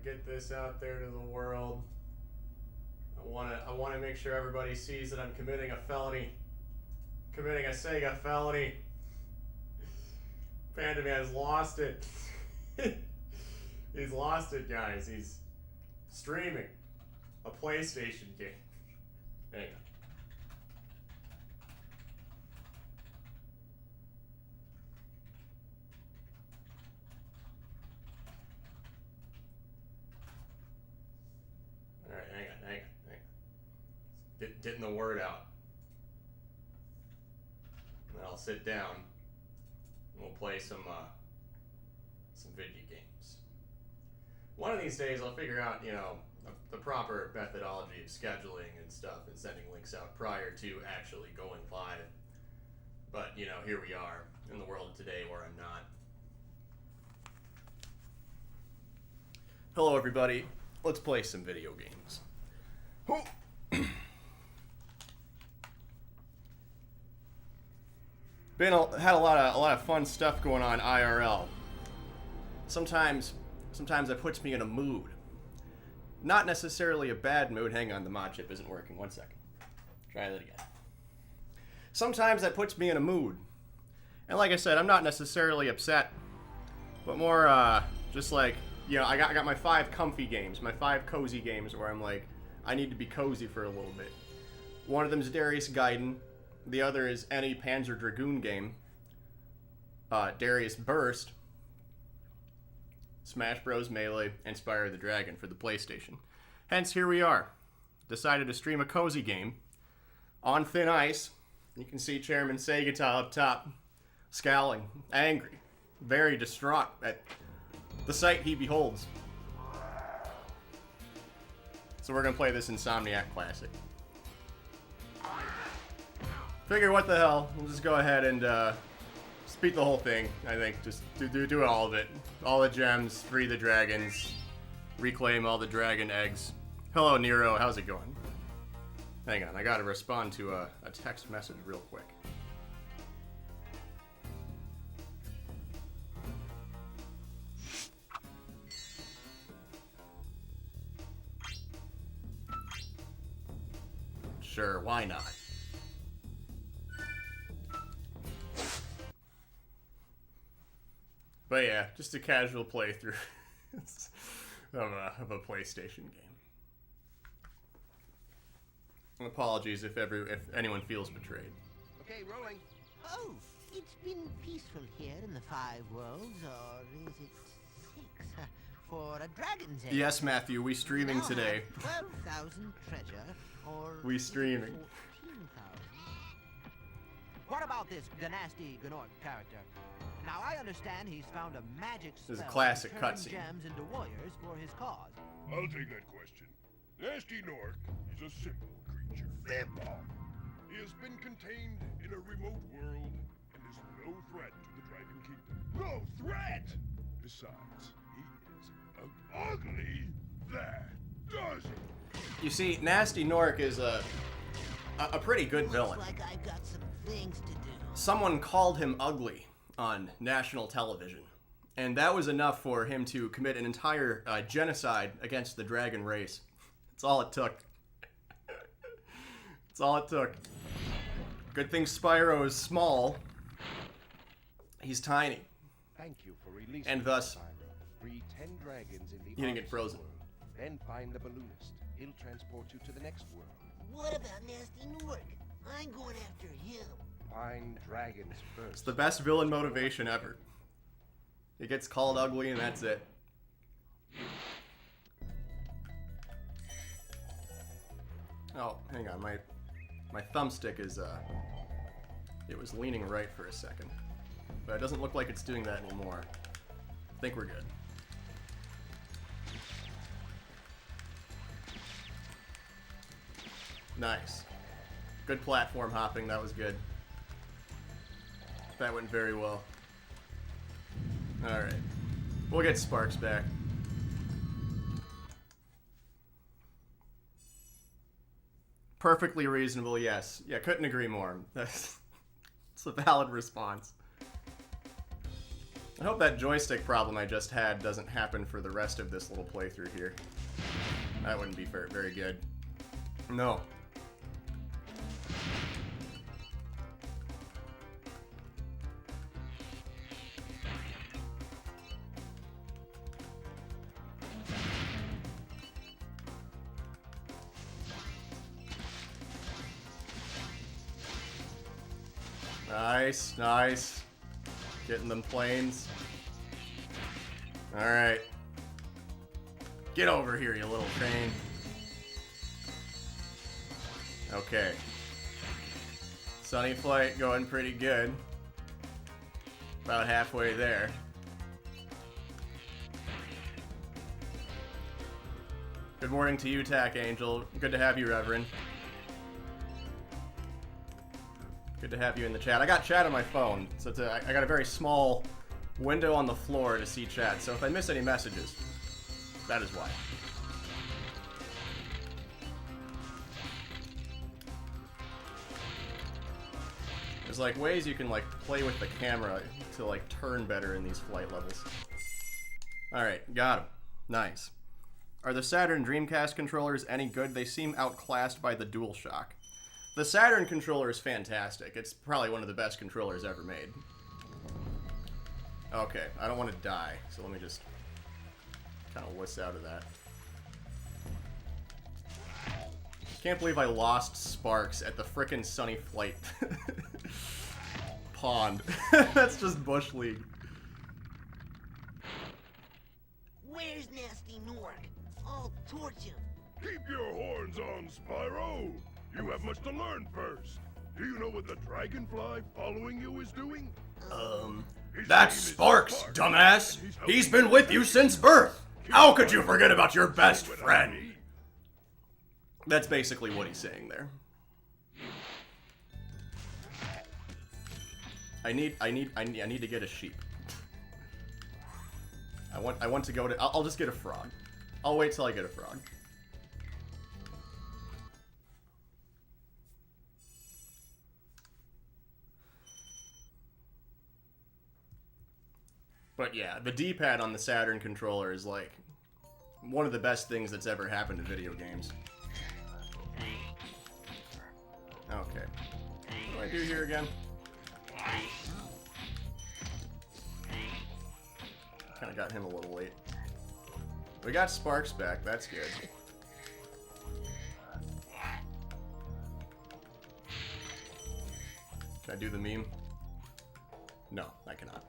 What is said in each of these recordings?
get this out there to the world. I want to make sure everybody sees that I'm committing a felony. Committing a Sega felony. Panda Man's lost it. He's lost it, guys. He's streaming a PlayStation game. Hang on. Alright, hang on. Getting the word out. And then I'll sit down and we'll play some video games. One of these days I'll figure out, the proper methodology of scheduling and stuff and sending links out prior to actually going live. But, here we are in the world of today where I'm not. Hello everybody, let's play some video games. Had a lot of fun stuff going on IRL. Sometimes that puts me in a mood. Not necessarily a bad mood. Hang on, the mod chip isn't working. 1 second. Try that again. Sometimes that puts me in a mood. And like I said, I'm not necessarily upset, but more just like, I got my 5 comfy games, my 5 cozy games where I'm like, I need to be cozy for a little bit. One of them is Darius Gaiden. The other is any Panzer Dragoon game. Darius Burst. Smash Bros. Melee, and Spyro the Dragon for the PlayStation. Hence, here we are. Decided to stream a cozy game on thin ice. You can see Chairman Segata up top, scowling, angry, very distraught at the sight he beholds. So we're going to play this Insomniac classic. Figure what the hell, we'll just go ahead and beat the whole thing, I think. Just do all of it. All the gems, free the dragons, reclaim all the dragon eggs. Hello, Nero, how's it going? Hang on, I gotta respond to a text message real quick. Sure, why not? But yeah, just a casual playthrough of a PlayStation game. Apologies if anyone feels betrayed. Okay, rolling. Oh, it's been peaceful here in the 5 worlds, or is it 6? For a dragon's egg. Yes, Matthew, we streaming today. 12,000 treasure, or we streaming. 14,000. What about this Ganasty Gnort character? Now, I understand he's found a magic spell This is a classic to turn cutscene. gems into warriors for his cause. I'll take that question. Nasty Nork is a simple creature. Simple. He has been contained in a remote world and is no threat to the Dragon Kingdom. No threat! Besides, he is ugly. That does it. You see, Nasty Nork is a pretty good villain. Looks like I've got some things to do. Someone called him ugly on national television, and that was enough for him to commit an entire genocide against the dragon race. That's all it took. That's all it took. Good thing Spyro is small. He's tiny. Thank you for releasing And thus, Spyro. Free 10 dragons in the eating it Odyssey frozen. world. Then find the balloonist. He'll transport you to the next world. What about Nasty Nork? I'm going after him. Find dragons first. It's the best villain motivation ever. He gets called ugly and that's it. Oh, hang on, my thumbstick is it was leaning right for a second. But it doesn't look like it's doing that anymore. I think we're good. Nice. Good platform hopping, that was good. That went very well. Alright. We'll get Sparks back. Perfectly reasonable, yes. Yeah, couldn't agree more. That's a valid response. I hope that joystick problem I just had doesn't happen for the rest of this little playthrough here. That wouldn't be very, very good. No. Nice, nice. Getting them planes. Alright. Get over here, you little train. Okay. Sunny flight going pretty good. About halfway there. Good morning to you, Tack Angel. Good to have you, Reverend. Good to have you in the chat. I got chat on my phone, so I got a very small window on the floor to see chat. So if I miss any messages, that is why. There's like ways you can like play with the camera to like turn better in these flight levels. Alright, got him. Nice. Are the Saturn Dreamcast controllers any good? They seem outclassed by the DualShock. The Saturn controller is fantastic. It's probably one of the best controllers ever made. Okay, I don't want to die, so let me just kind of wuss out of that. Can't believe I lost Sparks at the frickin' Sunny Flight pond. That's just Bush League. Where's Nasty Nork? I'll torch him. Keep your horns on, Spyro! You have much to learn first. Do you know what the dragonfly following you is doing? That's Sparks, dumbass! He's been with you since birth! How could you forget about your best friend? That's basically what he's saying there. I need to get a sheep. I want to go to... I'll just get a frog. I'll wait till I get a frog. But yeah, the D-pad on the Saturn controller is like one of the best things that's ever happened to video games. Okay. What do I do here again? Kind of got him a little late. We got Sparks back, that's good. Can I do the meme? No, I cannot.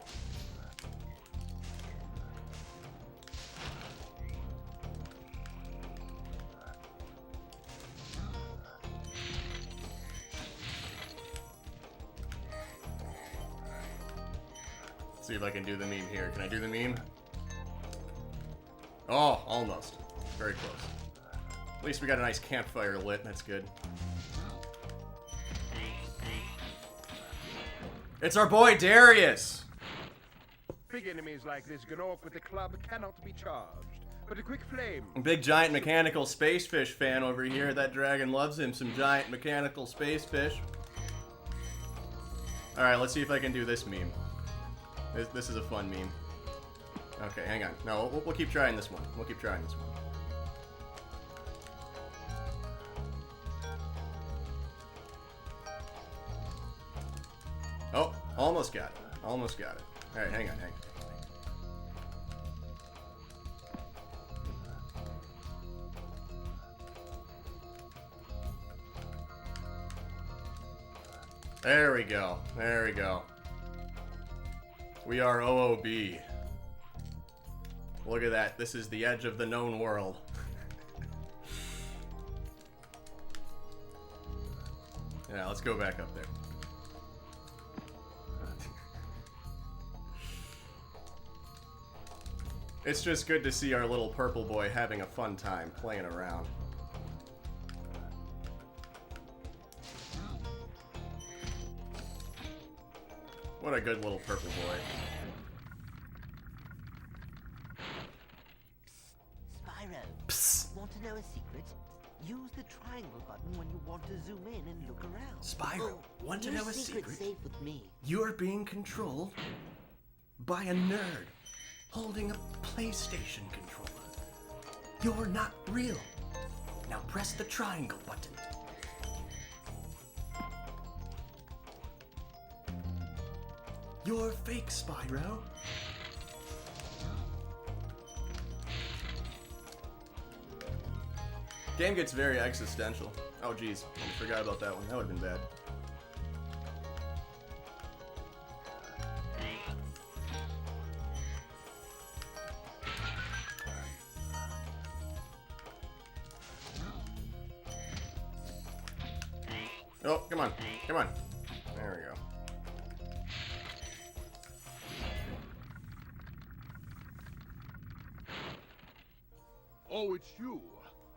See if I can do the meme here. Can I do the meme? Oh, almost. Very close. At least we got a nice campfire lit. That's good. It's our boy Darius! Big enemies like this Gnorc with the club cannot be charged, but a quick flame. Big giant mechanical space fish fan over here. That dragon loves him some giant mechanical space fish. Alright, let's see if I can do this meme. This is a fun meme. Okay, hang on. No, we'll keep trying this one. We'll keep trying this one. Oh, almost got it. Almost got it. Alright, hang on, hang on. There we go. There we go. We are OOB. Look at that. This is the edge of the known world. Yeah, let's go back up there. It's just good to see our little purple boy having a fun time playing around. What a good little purple boy. Spyro, Psst. want to know a secret? Use the triangle button when you want to zoom in and look around. Spyro, want to your know a secret's secret? safe with me. You are being controlled by a nerd holding a PlayStation controller. You're not real. Now press the triangle button. You're fake, Spyro. Game gets very existential. Oh geez, I forgot about that one. That would have been bad. Oh, come on. Come on. There we go. Oh, it's you.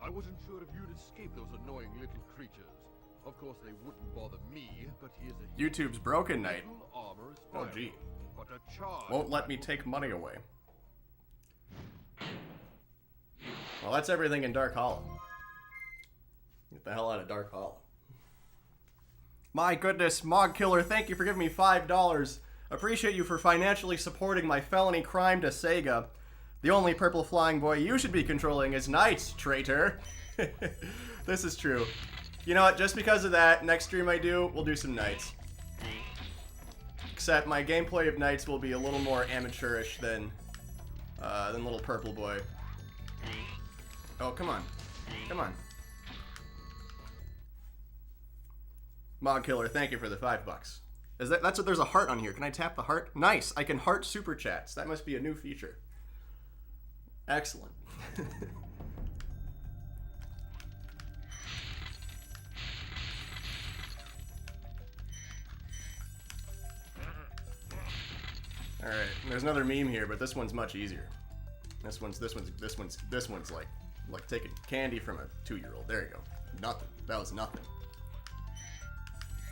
I wasn't sure if you'd escape those annoying little creatures. Of course, they wouldn't bother me, but here's a YouTube's broken night. armor is Oh fine, gee. but a charge Won't let me take money away. Well, that's everything in Dark Hollow. Get the hell out of Dark Hollow. My goodness, Mog Killer, thank you for giving me $5. Appreciate you for financially supporting my felony crime to Sega. The only purple flying boy you should be controlling is Knights, traitor. This is true. You know what, just because of that, next stream I do, we'll do some Knights. Except my gameplay of Knights will be a little more amateurish than little purple boy. Oh, come on. Come on. Mog Killer, thank you for the $5. That's what there's a heart on here. Can I tap the heart? Nice. I can heart super chats. That must be a new feature. Excellent. All right. There's another meme here, but this one's much easier. This one's like taking candy from a 2-year-old. There you go. Nothing. That was nothing.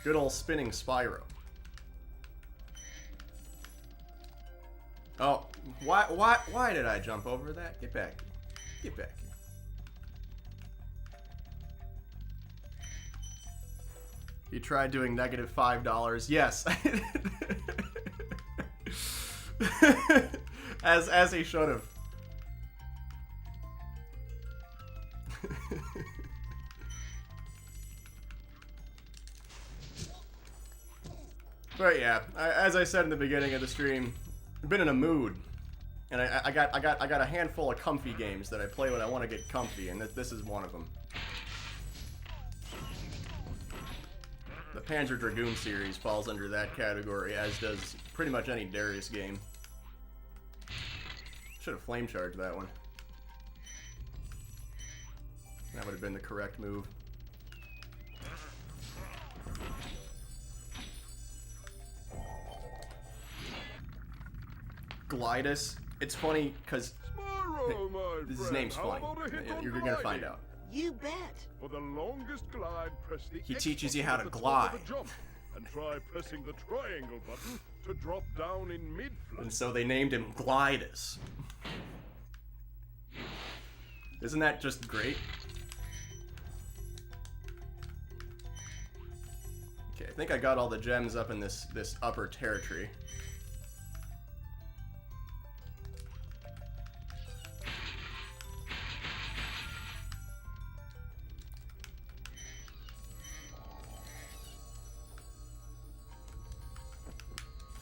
Good old spinning Spyro. Oh, why did I jump over that? Get back. Get back. You tried doing negative $5. Yes. as he should have. But yeah, as I said in the beginning of the stream, I've been in a mood, and I got a handful of comfy games that I play when I want to get comfy, and this is one of them. The Panzer Dragoon series falls under that category, as does pretty much any Darius game. Should have flame charged that one. That would have been the correct move. Glidus. It's funny because his name's funny. You're gonna find out. You bet. For the longest glide, press the He X teaches you button how at to the top of glide. the jump, and try pressing the triangle button to drop down in mid-flight. And so they named him Glidus. Isn't that just great? Okay, I think I got all the gems up in this upper territory.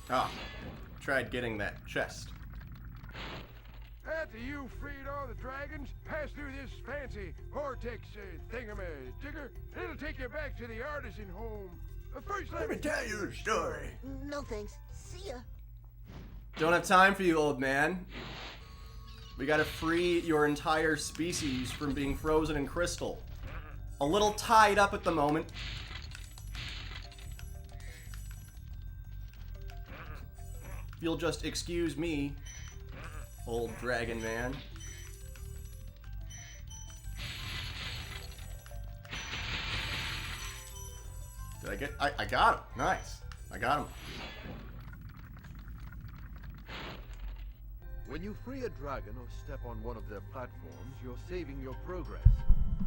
Ah, tried getting that chest. After you freed all the dragons, pass through this fancy vortex thingamajigger. It'll take you back to the artisan home. First, let me tell you a story. No thanks. See ya. Don't have time for you, old man. We gotta free your entire species from being frozen in crystal. A little tied up at the moment. If you'll just excuse me, old dragon man. Did I get... I got him. Nice. I got him. When you free a dragon or step on one of their platforms, you're saving your progress.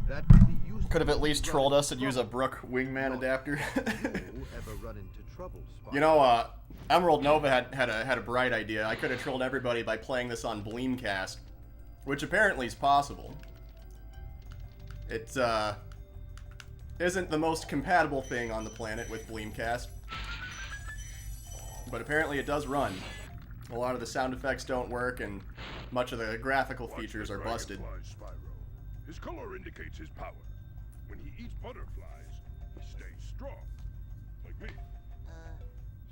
That could be useful. Could have at least if you trolled run us and into use a trouble. Brook wingman adapter. You ever run into trouble, Spyro? You know, Emerald Nova had a bright idea. I could have trolled everybody by playing this on Bleemcast, which apparently is possible. It isn't the most compatible thing on the planet with Bleemcast, but apparently it does run. A lot of the sound effects don't work, and much of the graphical features are busted. Dragonfly, Spyro. His color indicates his power. When he eats butterflies, he stays strong. Like me.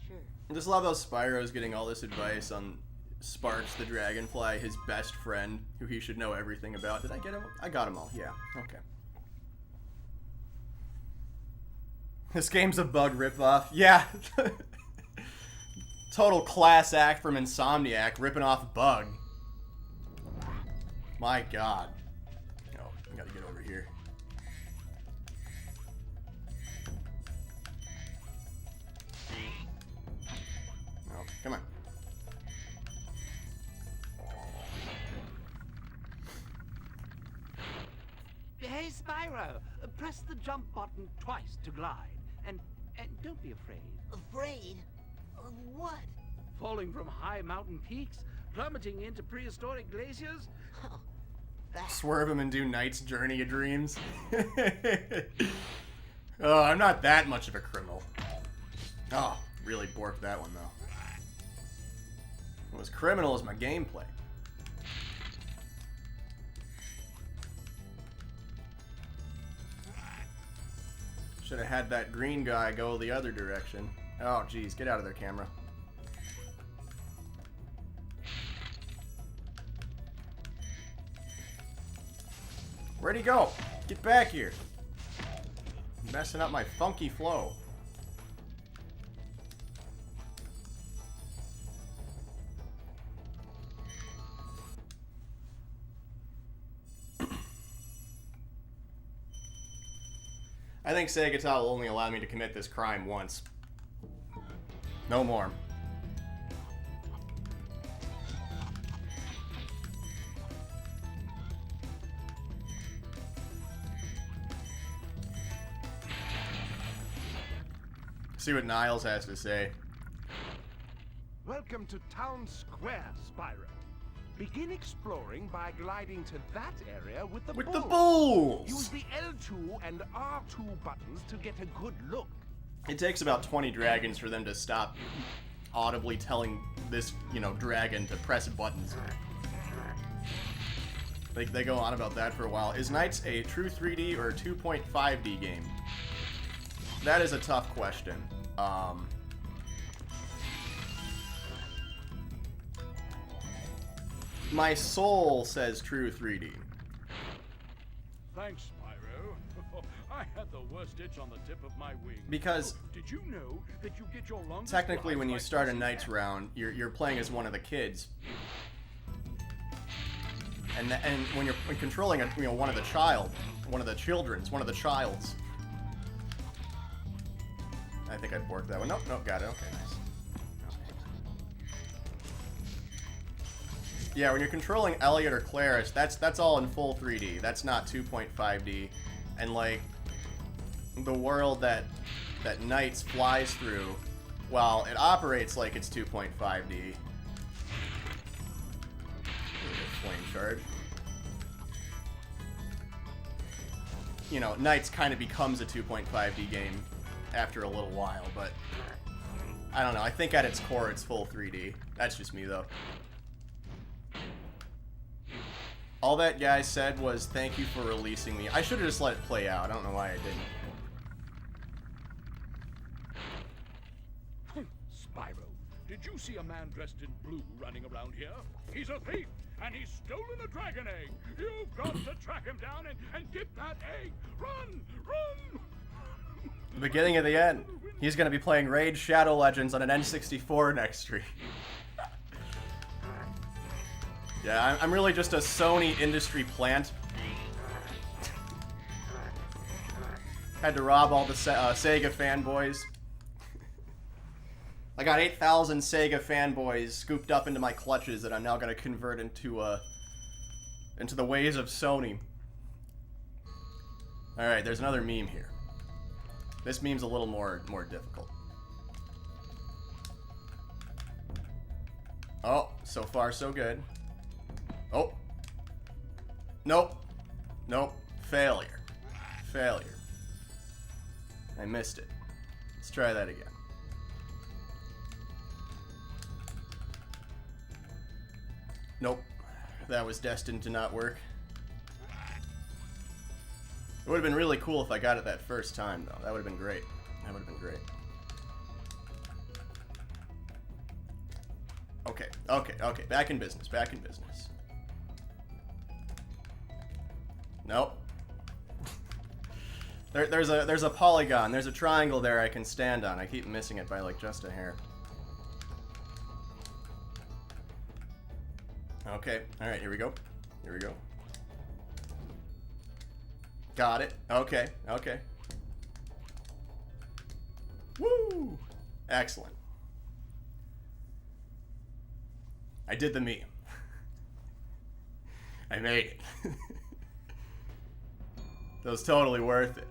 Sure. I just love how Spyro's getting all this advice on Sparks the Dragonfly, his best friend, who he should know everything about. Did I get him? I got him all, yeah. Okay. This game's a bug ripoff. Yeah. Total class act from Insomniac, ripping off Bug. My god. Oh, I gotta get over here. Oh, come on. Hey, Spyro, press the jump button twice to glide. And don't be afraid. Afraid? Of what? Falling from high mountain peaks, plummeting into prehistoric glaciers. Oh, that. Swerve him and do Knight's Journey of Dreams. Oh, I'm not that much of a criminal. Oh, really borked that one, though. What was criminal is my gameplay. Should have had that green guy go the other direction. Oh, geez, get out of there, camera. Where'd he go? Get back here. Messing up my funky flow. I think Satiator will only allow me to commit this crime once. No more. See what Niles has to say. Welcome to Town Square, Spyro. Begin exploring by gliding to that area with the With bulls. the bulls! Use the L2 and R2 buttons to get a good look. It takes about 20 dragons for them to stop audibly telling this, dragon to press buttons. They go on about that for a while. Is Knights a true 3D or 2.5D game? That is a tough question. My soul says true 3D. Thanks, Spyro. I had the worst itch on the tip of my wing. Because Oh, did you know that you get your longest technically ride when you like start a this? Knights round, you're playing as one of the kids. And when you're controlling one of the children's, I think I borked that one. Nope, got it. Okay, nice. Yeah, when you're controlling Elliot or Claris, that's all in full 3D. That's not 2.5D. And like the world that Knights flies through, while it operates like it's 2.5D. Flame charge. Knights kind of becomes a 2.5D game after a little while, but I don't know. I think at its core it's full 3D. That's just me though. All that guy said was thank you for releasing me. I should have just let it play out. I don't know why I didn't. Spyro, did you see a man dressed in blue running around here? He's a thief, and he's stolen a dragon egg. You've got to track him down and get that egg. Run! Run! The beginning of the end. He's going to be playing Raid Shadow Legends on an N64 next stream. Yeah, I'm really just a Sony industry plant. Had to rob all the Sega fanboys. I got 8,000 Sega fanboys scooped up into my clutches that I'm now going to convert into the ways of Sony. Alright, there's another meme here. This meme's a little more difficult. Oh, so far so good. Oh. Nope. Nope. Failure. Failure. I missed it. Let's try that again. Nope. That was destined to not work. It would have been really cool if I got it that first time, though. That would have been great. That would have been great. Okay, okay, okay. Back in business. Back in business. Nope. There's a polygon. There's a triangle there I can stand on. I keep missing it by like just a hair. Okay. All right. Here we go. Here we go. Got it. Okay. Okay. Woo! Excellent. I did the meme. I made it. That was totally worth it.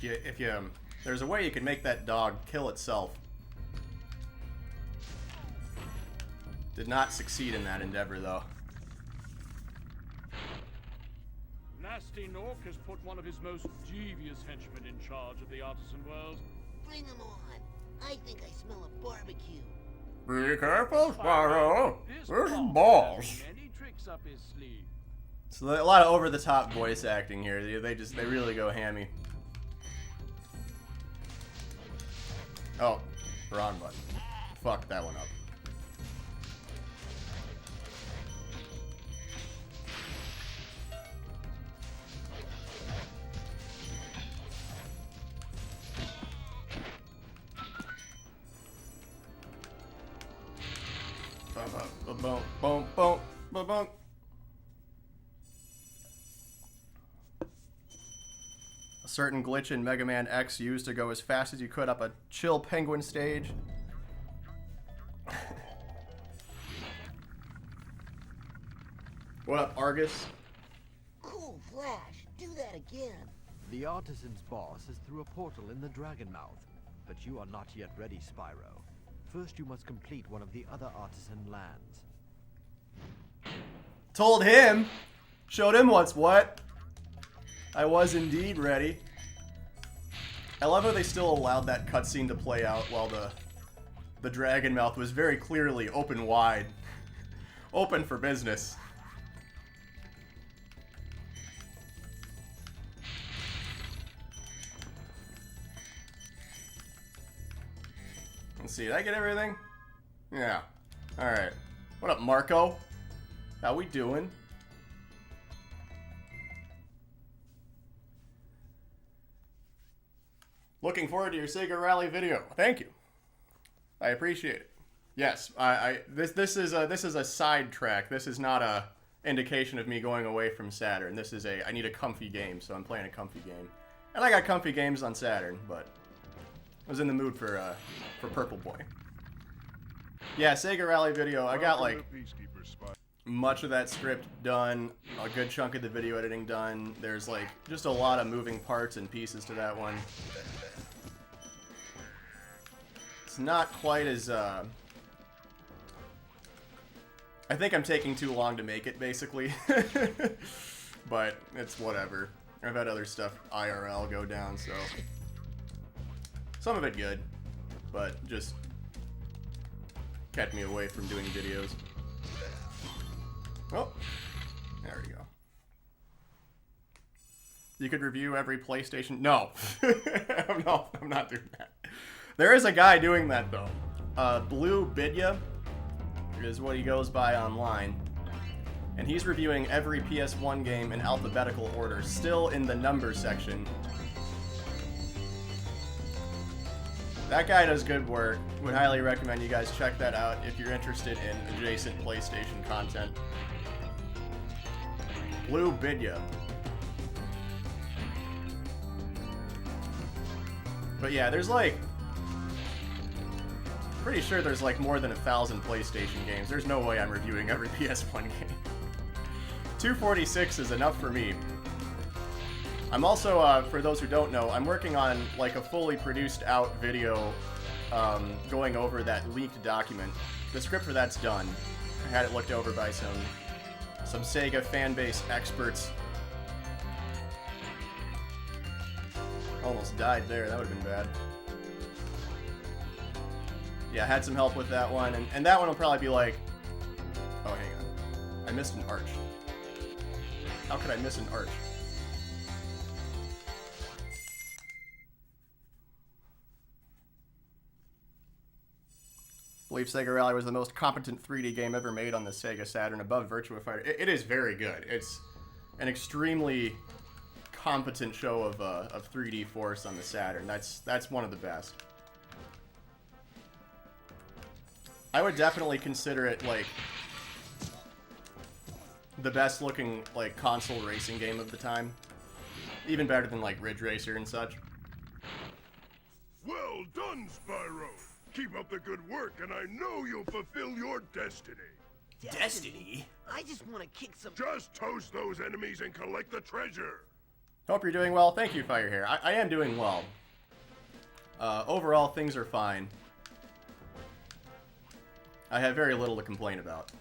If you there's a way you can make that dog kill itself. Did not succeed in that endeavor, though. Nasty Nork has put one of his most devious henchmen in charge of the artisan world. Bring him on. I think I smell a barbecue. Be careful, Spyro. This There's boss balls. has many tricks up his sleeve. So a lot of over-the-top voice acting here. They really go hammy. Oh, wrong button. Fuck that one up. Boom, boom, boom, boom, boom. A certain glitch in Mega Man X used to go as fast as you could up a chill penguin stage. What up, Argus? Cool Flash. Do that again. The artisan's boss is through a portal in the Dragon Mouth, but you are not yet ready, Spyro. First, you must complete one of the other artisan lands. Told him. Showed him what's what. I was indeed ready. I love how they still allowed that cutscene to play out while the dragon mouth was very clearly open wide. Open for business. Let's see, did I get everything? Yeah. Alright. What up, Marco? How we doing? Looking forward to your Sega Rally video. Thank you. I appreciate it. Yes, this is a sidetrack. This is not a indication of me going away from Saturn. This is I need a comfy game, so I'm playing a comfy game. And I got comfy games on Saturn, but I was in the mood for Purple Boy. Yeah, Sega Rally video. I got like much of that script done, a good chunk of the video editing done. There's like just a lot of moving parts and pieces to that one. It's not quite as I think I'm taking too long to make it, basically. But it's whatever. I've had other stuff IRL go down, so some of it good, but just kept me away from doing videos. Oh, There we go. You could review every PlayStation. No. No, I'm not doing that. There is a guy doing that, though. Blue Bidya is what he goes by online. And he's reviewing every PS1 game in alphabetical order, still in the number section. That guy does good work. Would highly recommend you guys check that out if you're interested in adjacent PlayStation content. Blue Bidya. But yeah, there's like... Pretty sure there's like more than 1,000 PlayStation games. There's no way I'm reviewing every PS1 game. 246 is enough for me. I'm also, for those who don't know, I'm working on like a fully produced out video going over that leaked document. The script for that's done. I had it looked over by some Sega fanbase experts. Almost died there, that would have been bad. Yeah, I had some help with that one, and that one will probably be like... Oh, hang on. I missed an arch. How could I miss an arch? I believe Sega Rally was the most competent 3D game ever made on the Sega Saturn, above Virtua Fighter. It is very good. It's an extremely competent show of 3D force on the Saturn. That's one of the best. I would definitely consider it like the best looking like console racing game of the time. Even better than like Ridge Racer and such. Well done, Spyro. Keep up the good work, and I know you'll fulfill your destiny. Destiny? I just want to kick some... Just toast those enemies and collect the treasure. Hope you're doing well. Thank you, Firehair. I am doing well. Overall, things are fine. I have very little to complain about.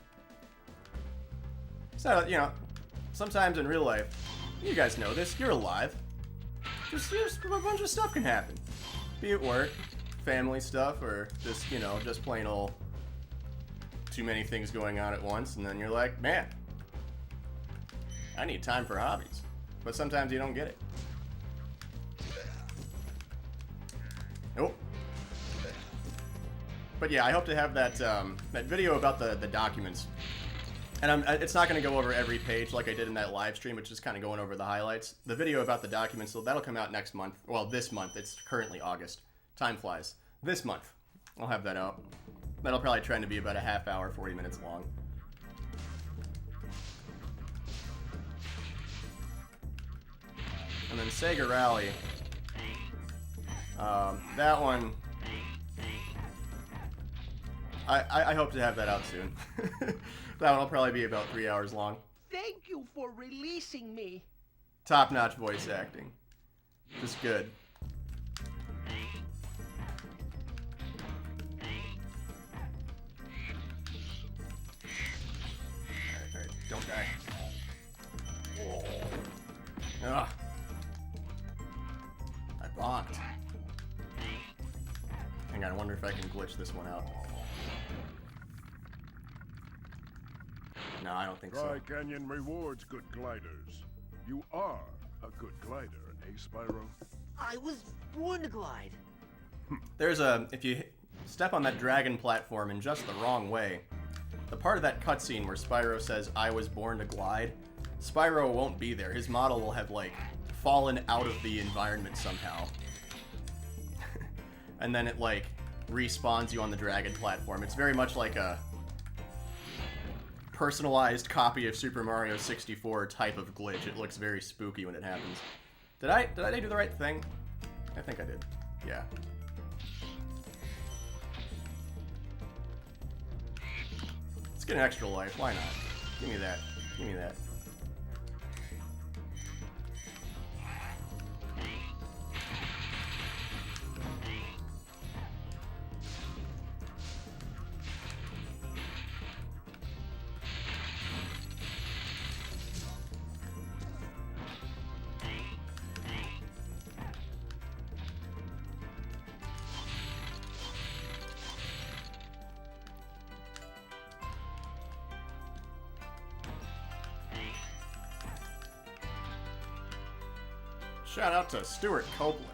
So, you know, sometimes in real life, you guys know this, you're alive. Just a bunch of stuff can happen. Be it work, family stuff, or just, you know, just plain old too many things going on at once, and then you're like, man, I need time for hobbies. But sometimes you don't get it. Nope. But yeah, I hope to have that that video about the documents. And it's not going to go over every page like I did in that live stream, which is kind of going over the highlights. The video about the documents, so that'll come out next month. Well, this month. It's currently August. Time flies. This month, I'll have that out. That'll probably trend to be about a half hour, 40 minutes long. And then Sega Rally. That one... I hope to have that out soon. That one will probably be about 3 hours long. Thank you for releasing me. Top-notch voice acting. Just good. Alright, don't die. Ugh. I blocked. Hang on, I wonder if I can glitch this one out. No, I don't think so. Tri-Canyon rewards good gliders. You are a good glider, eh, Spyro? I was born to glide. There's if you step on that dragon platform in just the wrong way, the part of that cutscene where Spyro says, I was born to glide, Spyro won't be there. His model will have, like, fallen out of the environment somehow. And then it, like, respawns you on the dragon platform. It's very much like a personalized copy of Super Mario 64 type of glitch. It looks very spooky when it happens. Did I do the right thing? I think I did. Yeah. Let's get an extra life. Why not? Give me that. Give me that. Shout out to Stuart Copeland,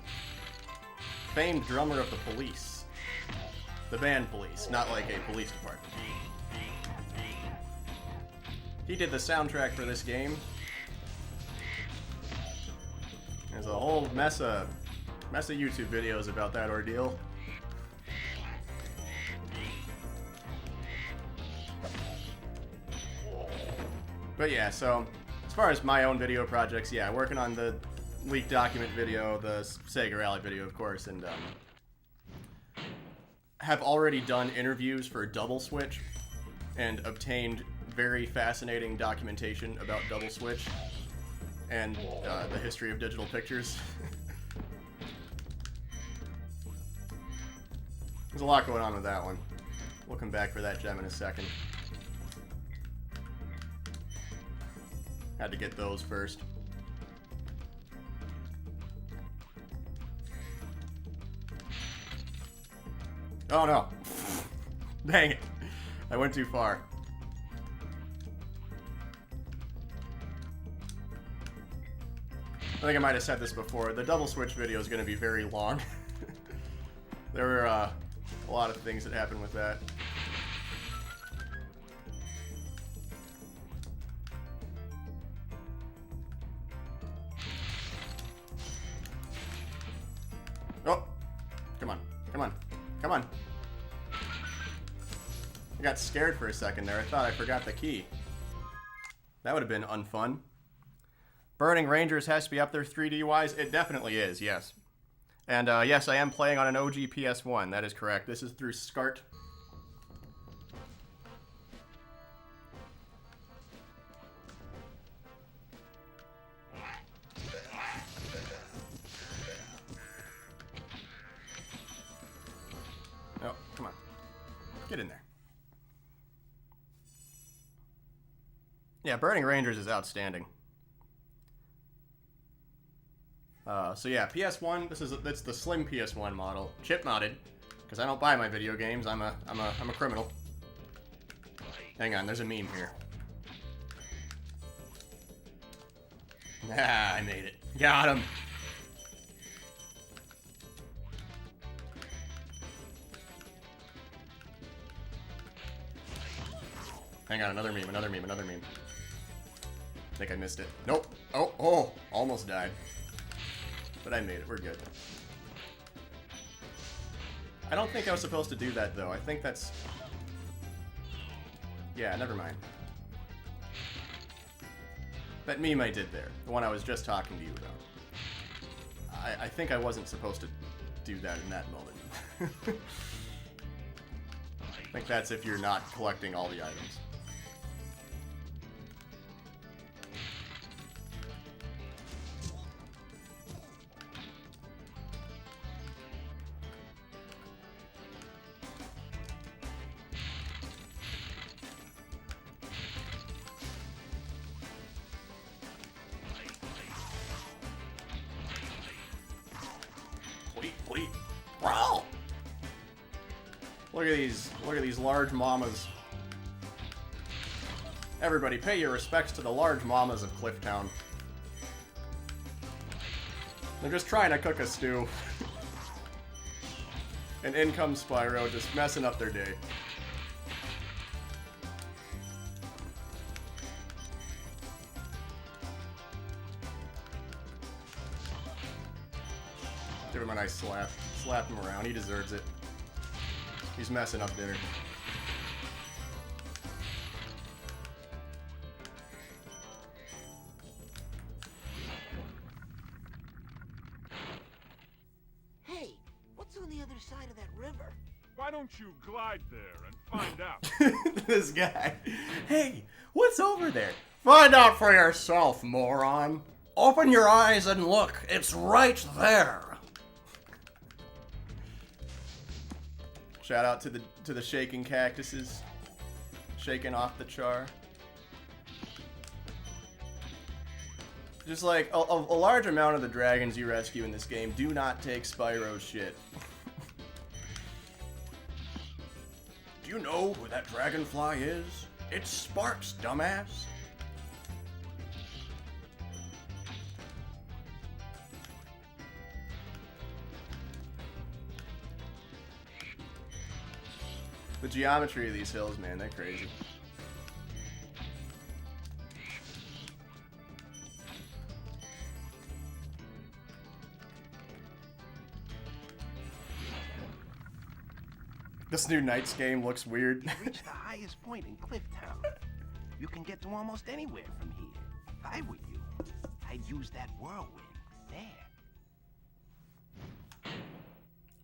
famed drummer of the Police. The band Police, not like a police department. He did the soundtrack for this game. There's a whole mess of YouTube videos about that ordeal. But yeah, so as far as my own video projects, yeah, working on the leaked document video, the Sega Rally video, of course, and have already done interviews for Double Switch and obtained very fascinating documentation about Double Switch and the history of digital pictures. There's a lot going on with that one. We'll come back for that gem in a second. Had to get those first. Oh no. Dang it. I went too far. I think I might have said this before. The Double Switch video is going to be very long. There were a lot of things that happened with that. Oh! Come on. Come on. Come on. I got scared for a second there. I thought I forgot the key. That would have been unfun. Burning Rangers has to be up there 3D-wise. It definitely is, yes. And yes, I am playing on an OG PS1. That is correct. This is through SCART. Oh, come on. Get in there. Yeah, Burning Rangers is outstanding. So yeah, PS1. That's the slim PS1 model, chip mounted, because I don't buy my video games. I'm a criminal. Hang on, there's a meme here. Ah, I made it. Got him. Hang on, another meme. I think I missed it. Nope. Oh, almost died. But I made it. We're good. I don't think I was supposed to do that, though. I think that's... Yeah, never mind. That meme I did there. The one I was just talking to you about. I think I wasn't supposed to do that in that moment. I think that's if you're not collecting all the items. Wow. Look at these large mamas. Everybody, pay your respects to the large mamas of Clifftown. They're just trying to cook a stew. And in comes Spyro, just messing up their day. Give him a nice slap. Slap him around. He deserves it. He's messing up dinner. Hey, what's on the other side of that river? Why don't you glide there and find out? This guy. Hey, what's over there? Find out for yourself, moron. Open your eyes and look. It's right there. Shout out to the shaking cactuses, shaking off the char. Just like a large amount of the dragons you rescue in this game do not take Spyro's shit. Do you know who that dragonfly is? It's Sparks, dumbass. The geometry of these hills, man, they're crazy. This new Knights game looks weird. Reach the highest point in Clifftown. You can get to almost anywhere from here. If I were you, I'd use that whirlwind there.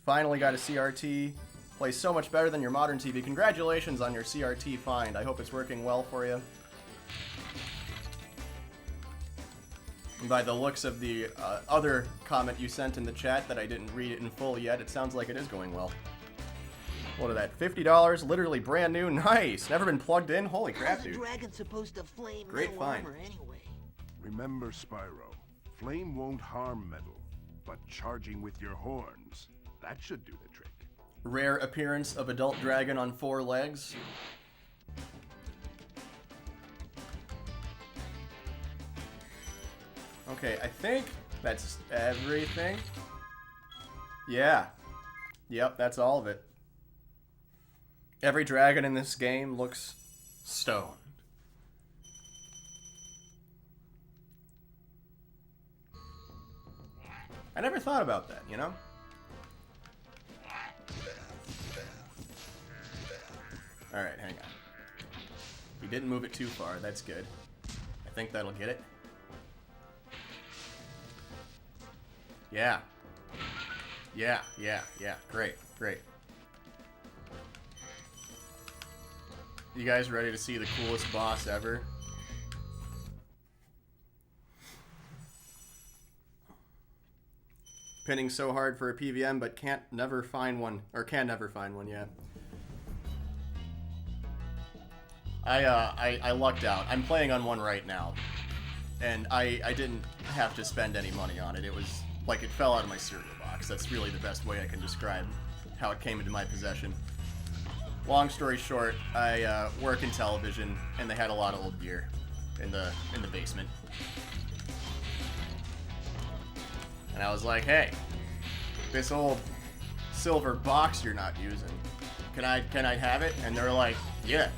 Finally got a CRT. Plays so much better than your modern TV. Congratulations on your CRT find. I hope it's working well for you. And by the looks of the other comment you sent in the chat that I didn't read it in full yet, it sounds like it is going well. What is that? $50? Literally brand new? Nice! Never been plugged in? Holy crap, How's a dude. dragon supposed to flame Great metal find. armor anyway? Remember, Spyro, flame won't harm metal, but charging with your horns, that should do the trick. Rare appearance of adult dragon on 4 legs. Okay, I think that's everything. Yeah. Yep, that's all of it. Every dragon in this game looks stoned. I never thought about that, you know? Alright, hang on. We didn't move it too far, that's good. I think that'll get it. Yeah. Yeah, great, great. You guys ready to see the coolest boss ever? Pinning so hard for a PVM, but can never find one, yeah. I lucked out. I'm playing on one right now, and I didn't have to spend any money on it. It was like it fell out of my cereal box. That's really the best way I can describe how it came into my possession. Long story short, I work in television, and they had a lot of old gear in the basement. And I was like, hey, this old silver box you're not using, can I have it? And they're like, yeah,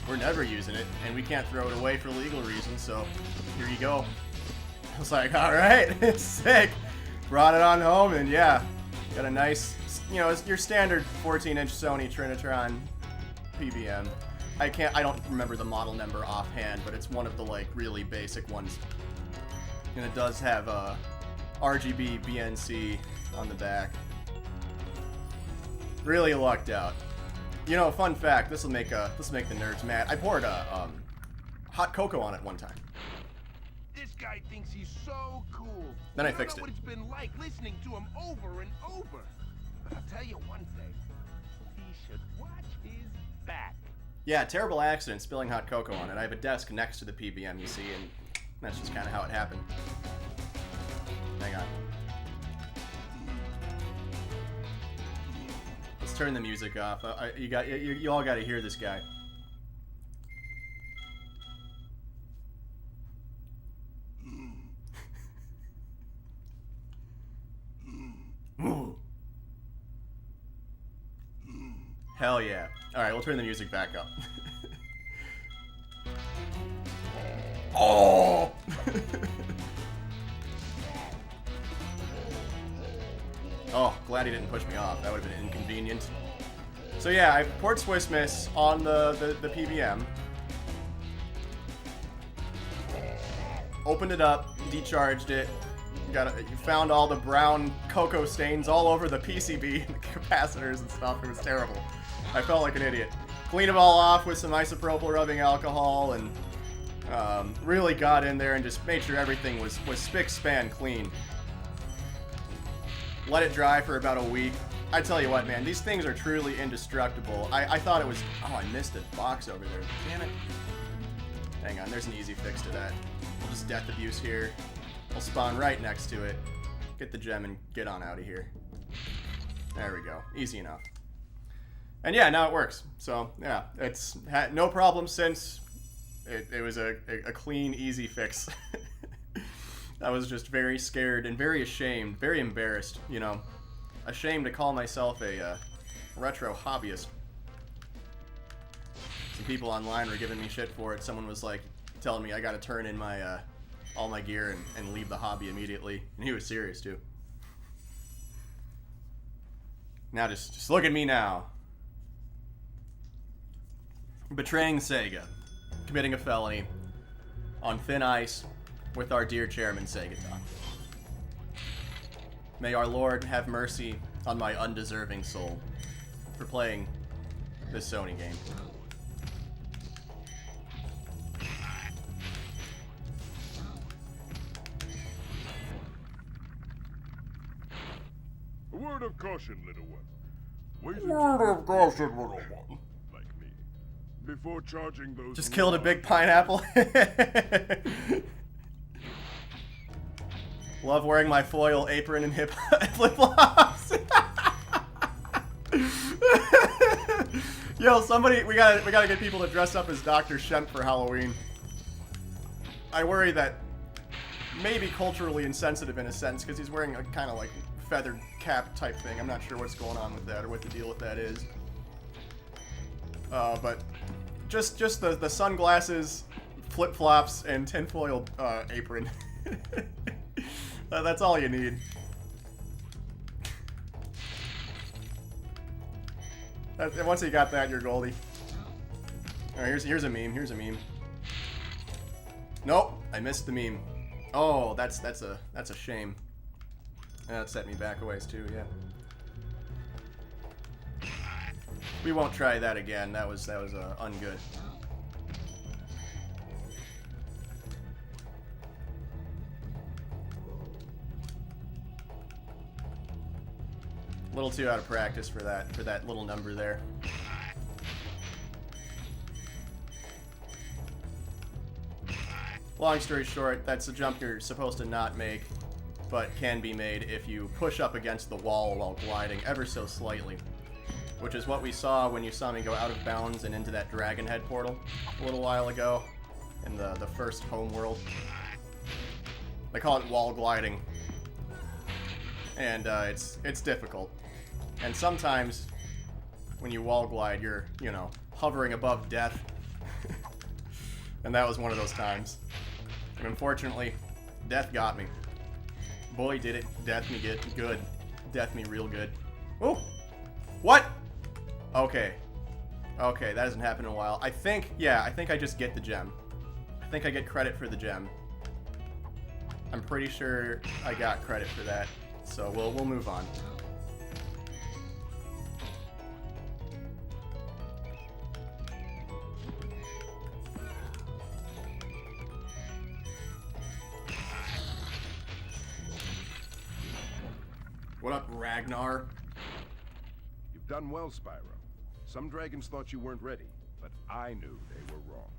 we're never using it, and we can't throw it away for legal reasons, so here you go. I was like, all right, it's sick. Brought it on home, and yeah, got a nice, you know, it's your standard 14-inch Sony Trinitron PVM. I don't remember the model number offhand, but it's one of the like really basic ones. And it does have RGB BNC on the back. Really lucked out. You know, fun fact, this will make the nerds mad. I poured hot cocoa on it one time. This guy thinks he's so cool. Then I don't fixed know it. what it's been like listening to him over and over. But I'll tell you one thing. He should watch his back. Yeah, terrible accident spilling hot cocoa on it. I have a desk next to the PVM, you see, and that's just kind of how it happened. Hang on. Let's turn the music off. You all got to hear this guy. Hell yeah. Alright, we'll turn the music back up. Oh! Oh, glad he didn't push me off. That would have been inconvenient. So yeah, I poured Swiss Miss on the PVM. Opened it up, decharged it. You found all the brown cocoa stains all over the PCB and the capacitors and stuff. It was terrible. I felt like an idiot. Cleaned them all off with some isopropyl rubbing alcohol and really got in there and just made sure everything was spick-span clean. Let it dry for about a week. I tell you what, man, these things are truly indestructible. I thought it was... Oh, I missed a box over there. Damn it. Hang on, there's an easy fix to that. We'll just death abuse here. We'll spawn right next to it. Get the gem and get on out of here. There we go. Easy enough. And yeah, now it works. So, yeah, it's had no problem since. It was a clean, easy fix. I was just very scared and very ashamed, very embarrassed, you know. Ashamed to call myself a retro hobbyist. some people online were giving me shit for it. Someone was like telling me I gotta turn in my all my gear and leave the hobby immediately, and he was serious too. Now just look at me now. Betraying Sega, committing a felony, on thin ice with our dear chairman Satiator. May our Lord have mercy on my undeserving soul for playing this Sony game. A word of caution, little one. Wait Word of caution, little one. like me. Before charging those... Just killed a big pineapple. Love wearing my foil apron and hip flip-flops. Yo, somebody, we gotta get people to dress up as Dr. Shemp for Halloween. I worry that maybe culturally insensitive in a sense, because he's wearing a kind of like feathered cap type thing. I'm not sure what's going on with that or what the deal with that is. But just the sunglasses, flip-flops, and tinfoil apron. That's all you need. Once you got that, you're Goldie. Alright, here's a meme. Here's a meme. Nope, I missed the meme. Oh, that's a shame. That set me back a ways too. Yeah. We won't try that again. That was ungood. A little too out of practice for that little number there. Long story short, that's a jump you're supposed to not make, but can be made if you push up against the wall while gliding ever so slightly. Which is what we saw when you saw me go out of bounds and into that Dragon Head portal a little while ago in the first home world. They call it wall gliding. And it's difficult. And sometimes when you wall glide, you're, you know, hovering above death. And that was one of those times. And unfortunately, death got me. Boy, did it death me get good. Death me real good. Oh! What? Okay. Okay, that hasn't happened in a while. I think I just get the gem. I think I get credit for the gem. I'm pretty sure I got credit for that. So we'll move on. What up, Ragnar? You've done well, Spyro. Some dragons thought you weren't ready, but I knew they were wrong.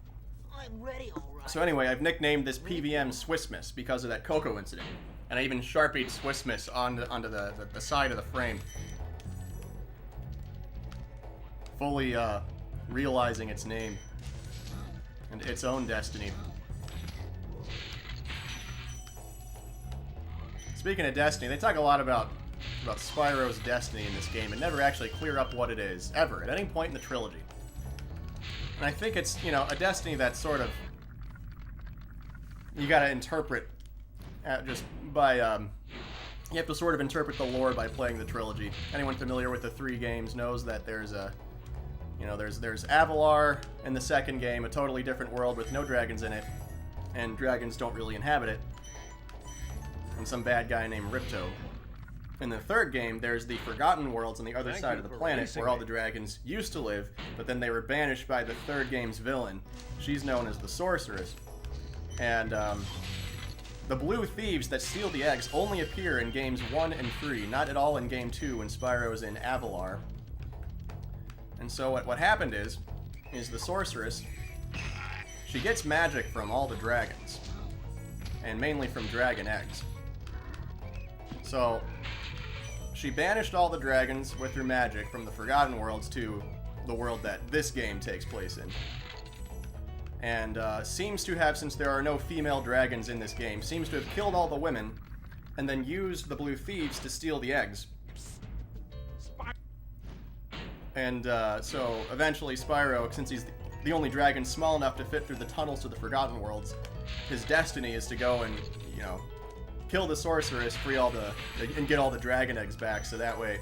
I'm ready, all right. So anyway, I've nicknamed this PVM Swissmas because of that Coco incident. And I even Sharpied Swissmas onto the side of the frame. Fully realizing its name and its own destiny. Speaking of destiny, they talk a lot about Spyro's destiny in this game and never actually clear up what it is, ever, at any point in the trilogy. And I think it's, you know, a destiny that's sort of... You gotta interpret just by... you have to sort of interpret the lore by playing the trilogy. Anyone familiar with the 3 games knows that there's a... You know, there's Avalar in the second game, a totally different world with no dragons in it, and dragons don't really inhabit it. And some bad guy named Ripto. In the third game, there's the Forgotten Worlds on the other side of the planet where all the dragons used to live, but then they were banished by the third game's villain. She's known as the Sorceress. And the blue thieves that steal the eggs only appear in games 1 and 3, not at all in game 2 when Spyro's in Avalar. And so what happened is the Sorceress, she gets magic from all the dragons, and mainly from dragon eggs. So she banished all the dragons with her magic from the Forgotten Worlds to the world that this game takes place in. And seems to have, since there are no female dragons in this game, seems to have killed all the women and then used the blue thieves to steal the eggs. And so eventually Spyro, since he's the only dragon small enough to fit through the tunnels to the Forgotten Worlds. His destiny is to go and, you know, kill the sorceress, and get all the dragon eggs back, so that way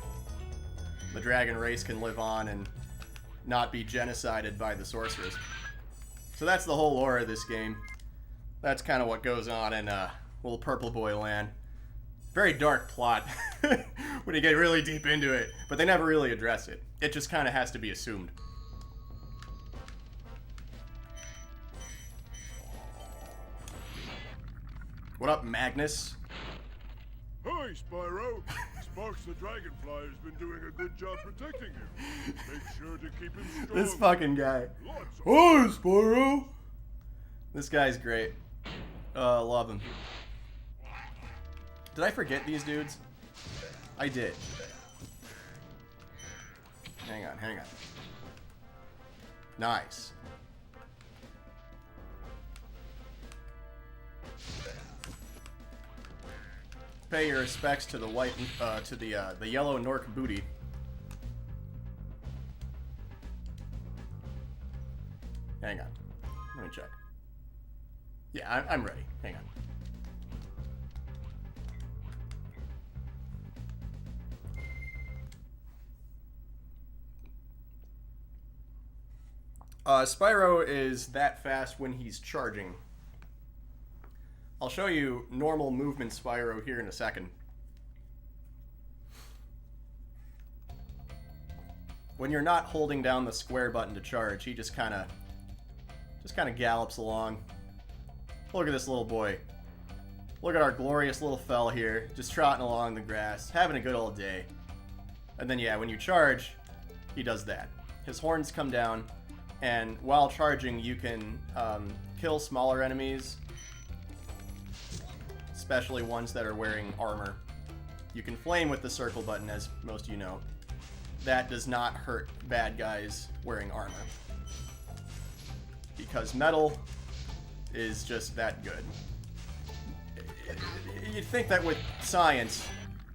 the dragon race can live on and not be genocided by the sorceress. So that's the whole lore of this game. That's kind of what goes on in little Purple Boy land. Very dark plot when you get really deep into it, but they never really address it. It just kind of has to be assumed. What up, Magnus? Hi, Spyro. Sparks the Dragonfly has been doing a good job protecting you. Make sure to keep him strong. This fucking guy. Lots of Hi, Spyro. This guy's great. Love him. Did I forget these dudes? I did. Hang on, hang on. Nice. Pay your respects to the white, to the yellow Nork booty. Hang on. Let me check. Yeah, I'm ready. Hang on. Spyro is that fast when he's charging. I'll show you normal movement Spyro here in a second. When you're not holding down the square button to charge, he just kind of gallops along. Look at this little boy. Look at our glorious little fella here, just trotting along the grass, having a good old day. And then yeah, when you charge, he does that. His horns come down, and while charging, you can kill smaller enemies, especially ones that are wearing armor. You can flame with the circle button, as most of you know. That does not hurt bad guys wearing armor, because metal is just that good. You'd think that with science,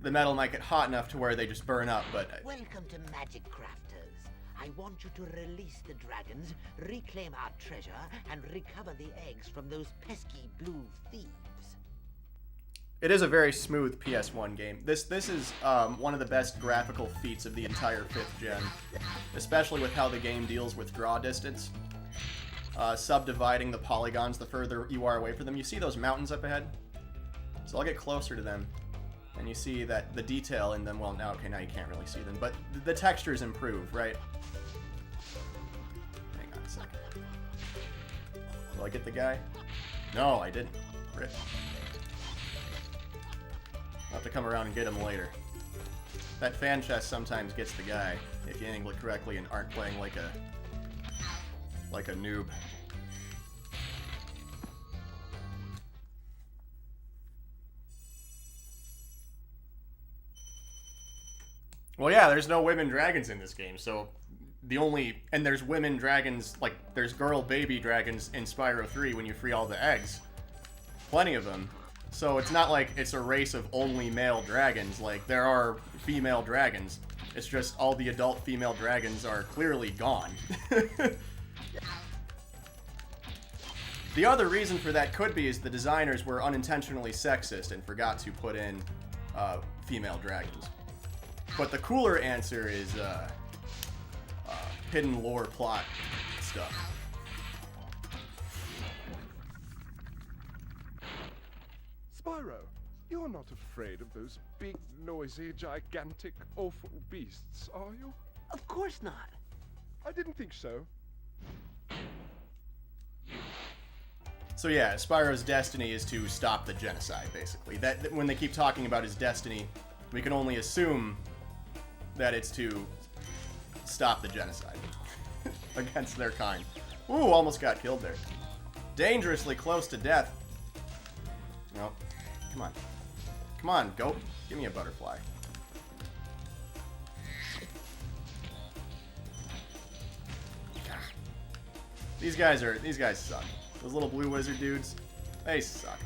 the metal might get hot enough to where they just burn up, but... Welcome to Magic Crafters. I want you to release the dragons, reclaim our treasure, and recover the eggs from those pesky blue thieves. It is a very smooth PS1 game. This is one of the best graphical feats of the entire 5th gen, especially with how the game deals with draw distance. Subdividing the polygons the further you are away from them. You see those mountains up ahead? So I'll get closer to them, and you see that the detail in them, well, now, okay, now you can't really see them, but the textures improve, right? Hang on a second. Will I get the guy? No, I didn't. Rip. I'll have to come around and get him later. That fan chest sometimes gets the guy, if you angle it correctly and aren't playing like a noob. Well, yeah, there's no women dragons in this game, so and there's women dragons, like, there's girl baby dragons in Spyro 3 when you free all the eggs. Plenty of them. So it's not like it's a race of only male dragons, like, there are female dragons. It's just all the adult female dragons are clearly gone. The other reason for that could be is the designers were unintentionally sexist and forgot to put in female dragons. But the cooler answer is hidden lore plot stuff. Spyro, you're not afraid of those big, noisy, gigantic, awful beasts, are you? Of course not. I didn't think so. So yeah, Spyro's destiny is to stop the genocide, basically. That when they keep talking about his destiny, we can only assume that it's to stop the genocide against their kind. Ooh, almost got killed there. Dangerously close to death. No, come on. Come on, go. Give me a butterfly. These guys suck. Those little blue wizard dudes, they suck.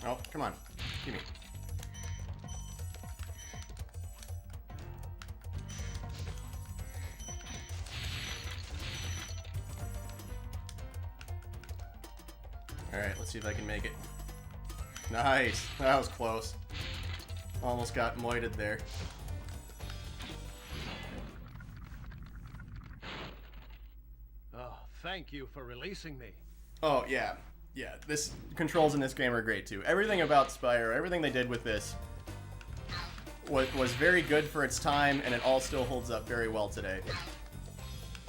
Oh, come on. Give me. Alright, let's see if I can make it. Nice! That was close. Almost got moited there. Oh, thank you for releasing me. Oh, yeah. Yeah, this controls in this game are great too. Everything about Spyro, everything they did with this was very good for its time, and it all still holds up very well today.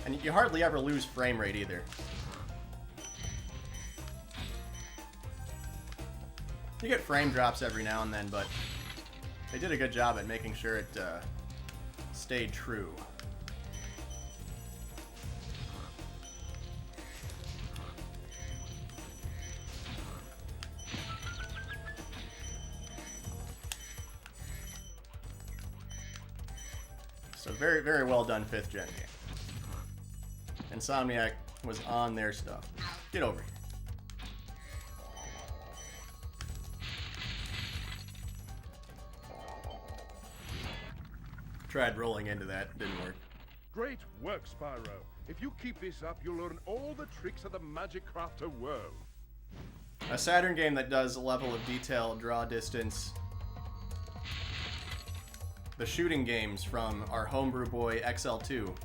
And you hardly ever lose frame rate either. You get frame drops every now and then, but they did a good job at making sure it stayed true. So very, very well done 5th gen game. Insomniac was on their stuff. Get over here. Tried rolling into that, didn't work. Great work, Spyro. If you keep this up, you'll learn all the tricks of the Magic Crafter world. A Saturn game that does a level of detail, draw distance. The shooting games from our homebrew boy XL2.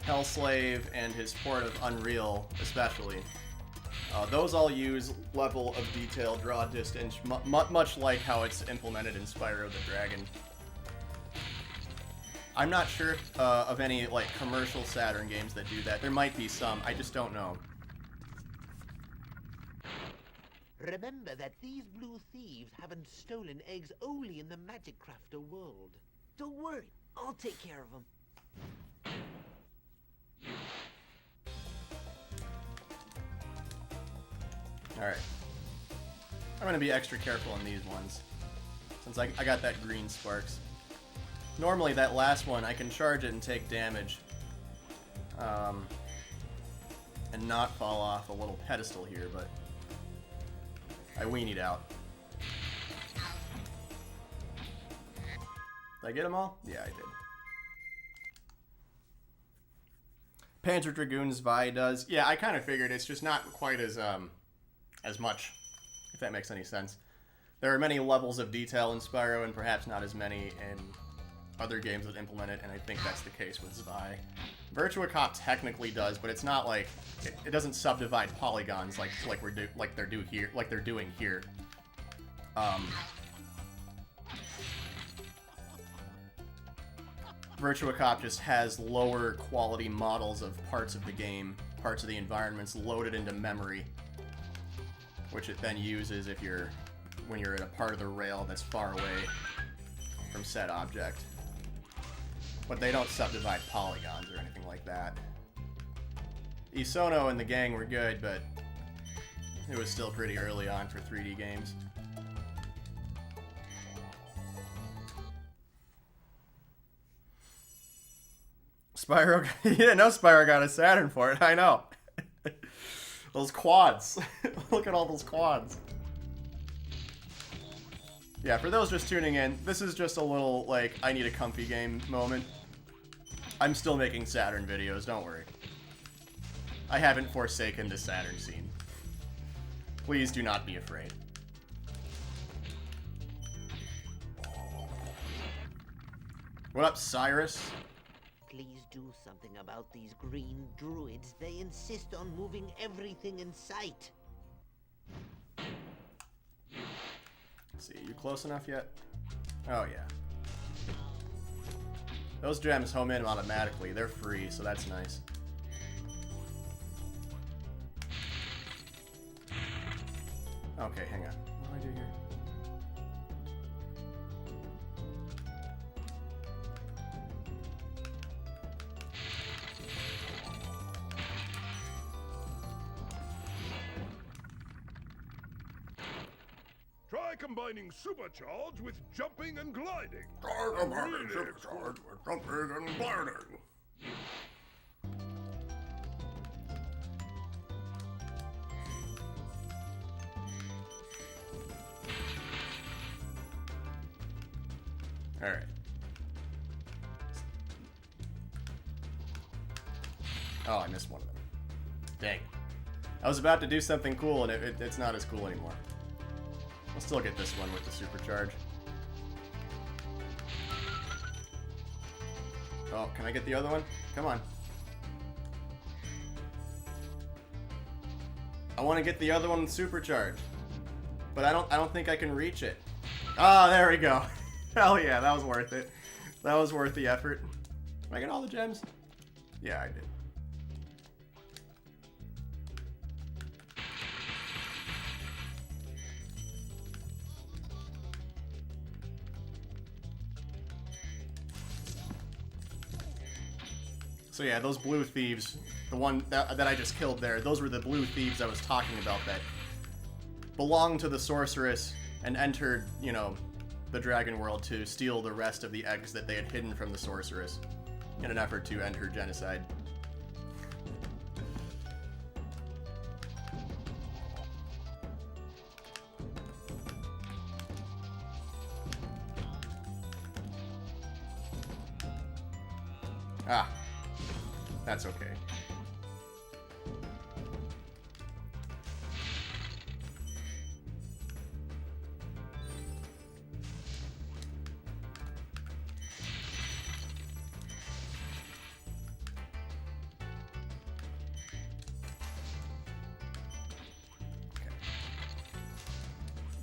Hellslave and his port of Unreal, especially. Those all use level of detail, draw distance, much like how it's implemented in Spyro the Dragon. I'm not sure of any like commercial Saturn games that do that. There might be some, I just don't know. Remember that these blue thieves haven't stolen eggs only in the Magic Crafter world. Don't worry, I'll take care of them. Alright. I'm gonna be extra careful on these ones, since I got that green sparks. Normally that last one, I can charge it and take damage. And not fall off a little pedestal here, but I weenied out. Did I get them all? Yeah, I did. Panzer Dragoon's Vi does. Yeah, I kind of figured it's just not quite as much, if that makes any sense. There are many levels of detail in Spyro, and perhaps not as many in other games that implement it, and I think that's the case with Spy. Virtua Cop technically does, but it's not like it doesn't subdivide polygons like they're doing here. Virtua Cop just has lower quality models of parts of the game, parts of the environments loaded into memory, which it then uses when you're at a part of the rail that's far away from said object. But they don't subdivide polygons or anything like that. Isono and the gang were good, but it was still pretty early on for 3D games. Spyro, you didn't know Spyro got a Saturn for it, I know. Those quads. Look at all those quads. Yeah, for those just tuning in, this is just a little, like, I need a comfy game moment. I'm still making Saturn videos, don't worry. I haven't forsaken the Saturn scene. Please do not be afraid. What up, Cyrus? Please do something about these green druids. They insist on moving everything in sight. Let's see, you close enough yet? Oh, yeah. Those gems home in automatically. They're free, so that's nice. Okay, hang on. What do I do here? Try combining supercharge with jumping and gliding. Combining supercharge with jumping and gliding. Alright. Oh, I missed one of them. Dang. I was about to do something cool, and it's not as cool anymore. I'll still get this one with the supercharge. Oh, can I get the other one? Come on. I want to get the other one with supercharge. But I don't think I can reach it. Ah, there we go. Hell yeah, that was worth it. That was worth the effort. Did I get all the gems? Yeah, I did. So yeah, those blue thieves, the one that I just killed there, those were the blue thieves I was talking about that belonged to the sorceress and entered, you know, the dragon world to steal the rest of the eggs that they had hidden from the sorceress in an effort to end her genocide. Ah. That's okay.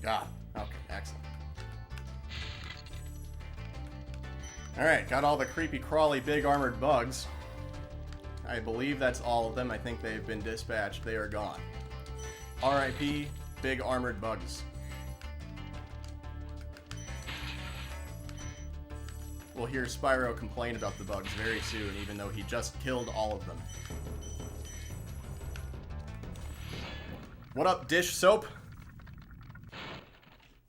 Ah, okay, excellent. Alright, got all the creepy, crawly, big armored bugs. I believe that's all of them. I think they've been dispatched. They are gone. R.I.P. Big armored bugs. We'll hear Spyro complain about the bugs very soon, even though he just killed all of them. What up, dish soap?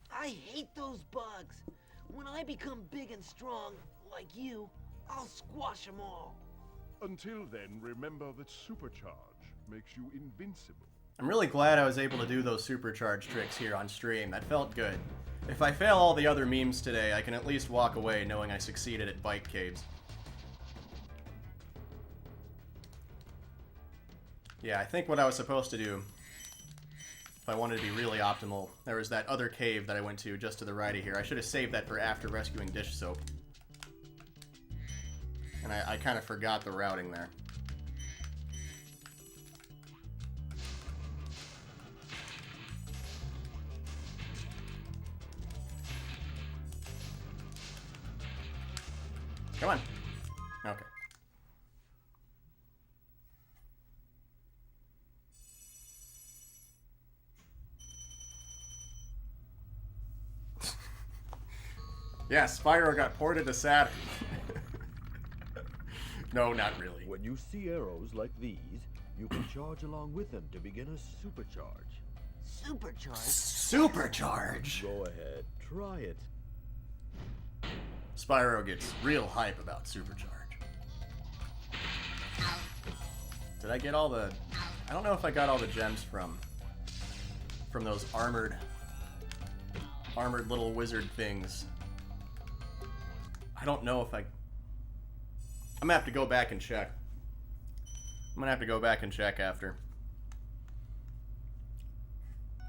I hate those bugs. When I become big and strong, like you, I'll squash them all. Until then, remember that supercharge makes you invincible. I'm really glad I was able to do those supercharge tricks here on stream. That felt good. If I fail all the other memes today, I can at least walk away knowing I succeeded at bike caves. Yeah, I think what I was supposed to do, if I wanted to be really optimal, there was that other cave that I went to just to the right of here. I should have saved that for after rescuing dish soap. And I kind of forgot the routing there. Come on. Okay. Yeah, Spyro got ported to Saturn. No, not really. When you see arrows like these, you can charge along with them to begin a supercharge. Supercharge? Supercharge! Go ahead, try it. Spyro gets real hype about supercharge. Did I get all the... I don't know if I got all the gems from those armored little wizard things. I don't know if I... I'm gonna have to go back and check. I'm gonna have to go back and check after.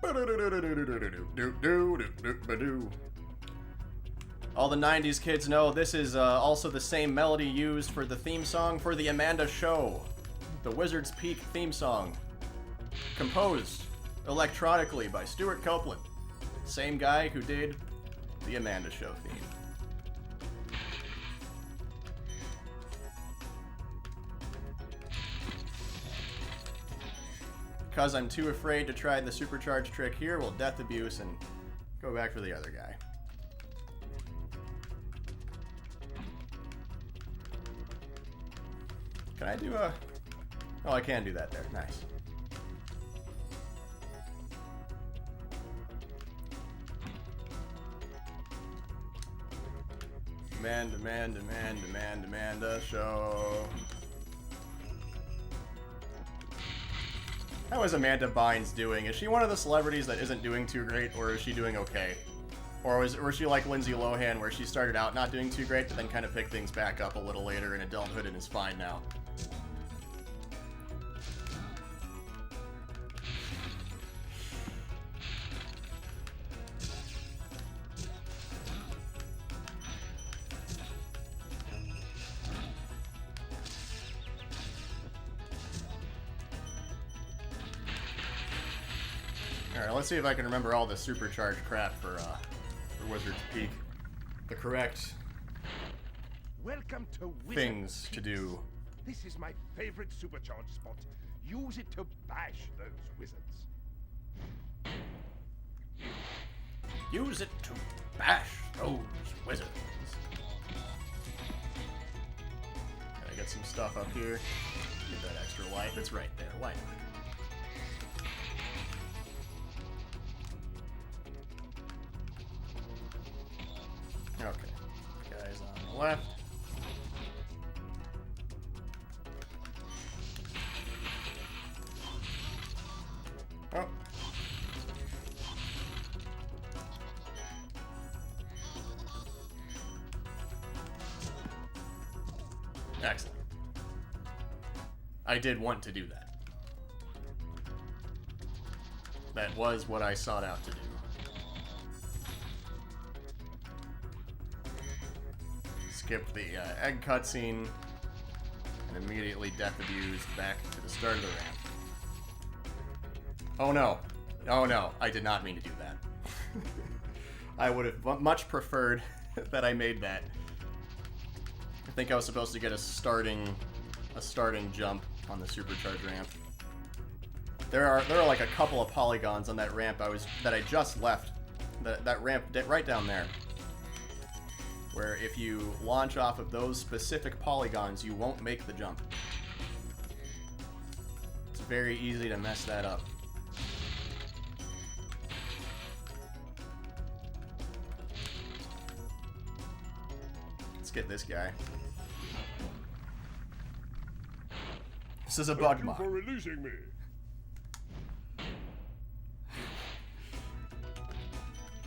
All the 90s kids know this is also the same melody used for the theme song for The Amanda Show. The Wizard's Peak theme song. Composed electronically by Stuart Copeland. Same guy who did The Amanda Show theme. Because I'm too afraid to try the supercharge trick here, we'll death abuse and go back for the other guy. Can I do a... Oh, I can do that there. Nice. Amanda Show. How is Amanda Bynes doing? Is she one of the celebrities that isn't doing too great, or is she doing okay? Or was she like Lindsay Lohan, where she started out not doing too great, but then kind of picked things back up a little later in adulthood and is fine now? Alright, let's see if I can remember all the supercharged crap for Wizard's Peak. The correct Welcome to things to do. This is my favorite supercharged spot. Use it to bash those wizards. Use it to bash those wizards. Gotta get some stuff up here. Get that extra light. It's right there. Why not? Okay. Guys on the left. Oh. Excellent. I did want to do that. That was what I sought out to do. Skip the egg cutscene and immediately death abused back to the start of the ramp. Oh no. Oh no, I did not mean to do that. I would have much preferred that I made that. I think I was supposed to get a starting jump on the supercharged ramp. There are like a couple of polygons on that ramp that I just left. That ramp right down there. Where if you launch off of those specific polygons, you won't make the jump. It's very easy to mess that up. Let's get this guy. This is a bug mod. Thank you for releasing me.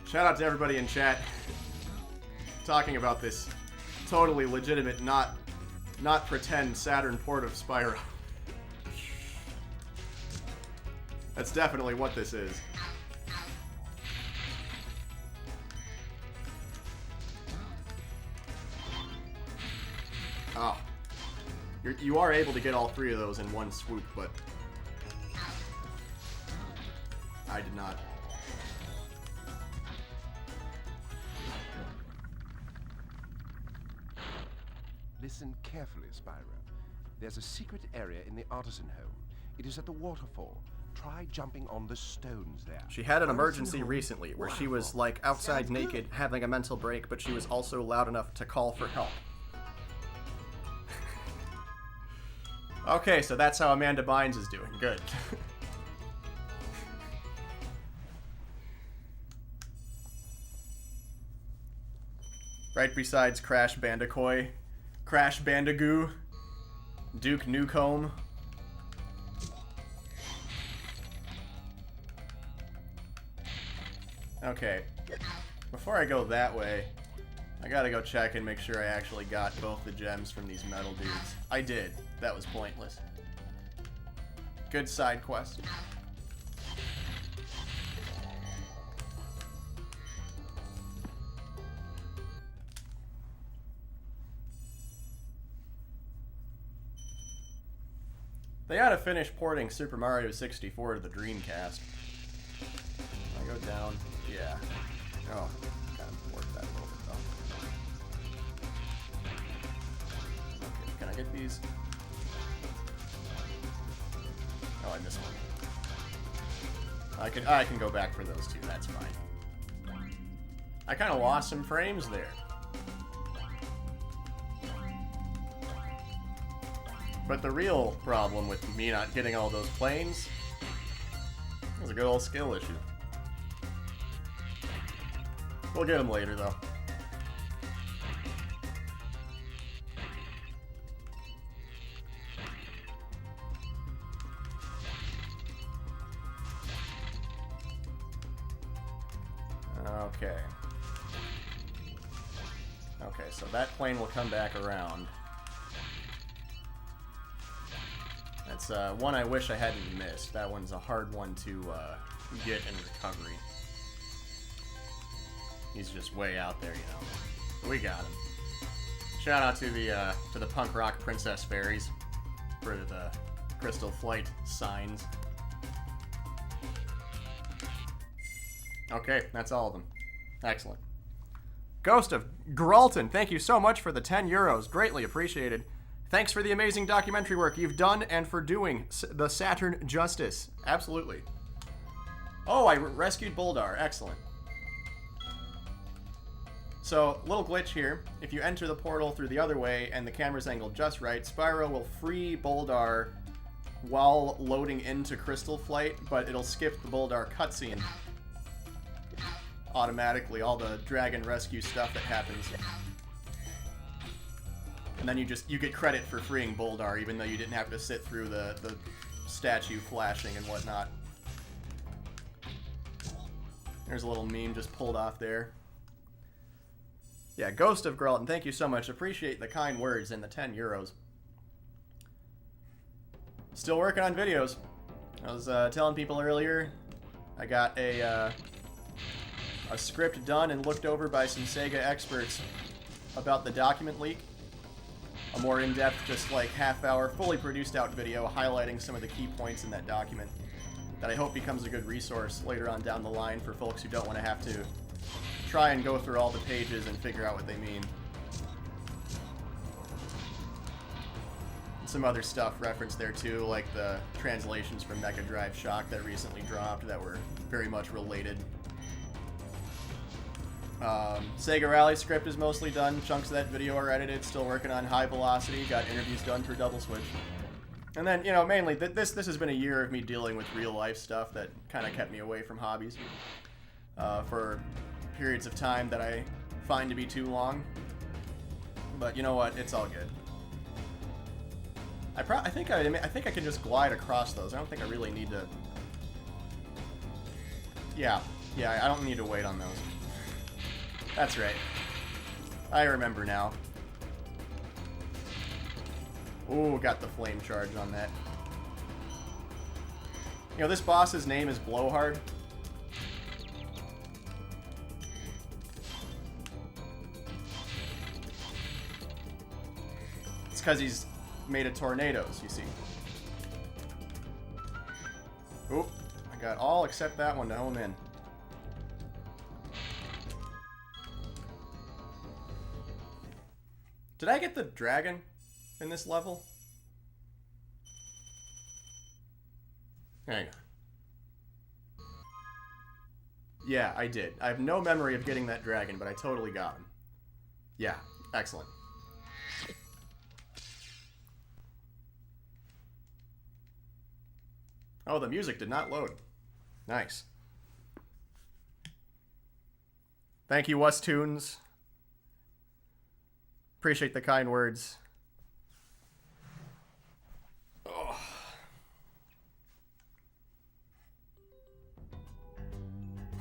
Shout out to everybody in chat talking about this totally legitimate, not pretend Saturn port of Spyro. That's definitely what this is. Oh. You are able to get all three of those in one swoop, but I did not. Listen carefully, Spyro. There's a secret area in the artisan home. It is at the waterfall. Try jumping on the stones there. She had an emergency recently where she was like outside naked having a mental break, but she was also loud enough to call for help. Okay, so that's how Amanda Bynes is doing. Good. Right besides Crash Bandicoot, Crash Bandagoo, Duke Nukem. Okay, before I go that way, I gotta go check and make sure I actually got both the gems from these metal dudes. I did. That was pointless. Good side quest. They ought to finish porting Super Mario 64 to the Dreamcast. I go down. Yeah. Oh, kind of work that a little bit though. Okay, can I get these? Oh, I missed one. I can go back for those two. That's fine. I kind of lost some frames there. But the real problem with me not getting all those planes is a good old skill issue. We'll get them later, though. Okay. Okay, so that plane will come back around. That's one I wish I hadn't missed. That one's a hard one to get in recovery. He's just way out there, you know. We got him. Shout out to the punk rock princess fairies for the crystal flight signs. Okay, that's all of them. Excellent. Ghost of Gralton, thank you so much for the 10 euros. Greatly appreciated. Thanks for the amazing documentary work you've done and for doing the Saturn justice. Absolutely. Oh, I rescued Boldar. Excellent. So, little glitch here. If you enter the portal through the other way and the camera's angled just right, Spyro will free Boldar while loading into Crystal Flight, but it'll skip the Boldar cutscene automatically, all the dragon rescue stuff that happens. And then you get credit for freeing Boldar, even though you didn't have to sit through the statue flashing and whatnot. There's a little meme just pulled off there. Yeah, Ghost of Gralton, thank you so much. Appreciate the kind words and the 10 euros. Still working on videos. I was telling people earlier, I got a script done and looked over by some Sega experts about the document leak. A more in-depth, just like half-hour, fully produced out video highlighting some of the key points in that document that I hope becomes a good resource later on down the line for folks who don't want to have to try and go through all the pages and figure out what they mean. Some other stuff referenced there too, like the translations from Mega Drive Shock that recently dropped that were very much related. Sega Rally script is mostly done. Chunks of that video are edited. Still working on High Velocity. Got interviews done for Double Switch. And then, you know, mainly this has been a year of me dealing with real life stuff that kind of kept me away from hobbies for periods of time that I find to be too long. But you know what? It's all good. I think I can just glide across those. I don't think I really need to. Yeah, I don't need to wait on those. That's right. I remember now. Ooh, got the flame charge on that. You know, this boss's name is Blowhard. It's because he's made of tornadoes, you see. Ooh, I got all except that one to home in. Did I get the dragon in this level? Hang on. Yeah, I did. I have no memory of getting that dragon, but I totally got him. Yeah, excellent. Oh, the music did not load. Nice. Thank you, Wustoons. Appreciate the kind words. Oh.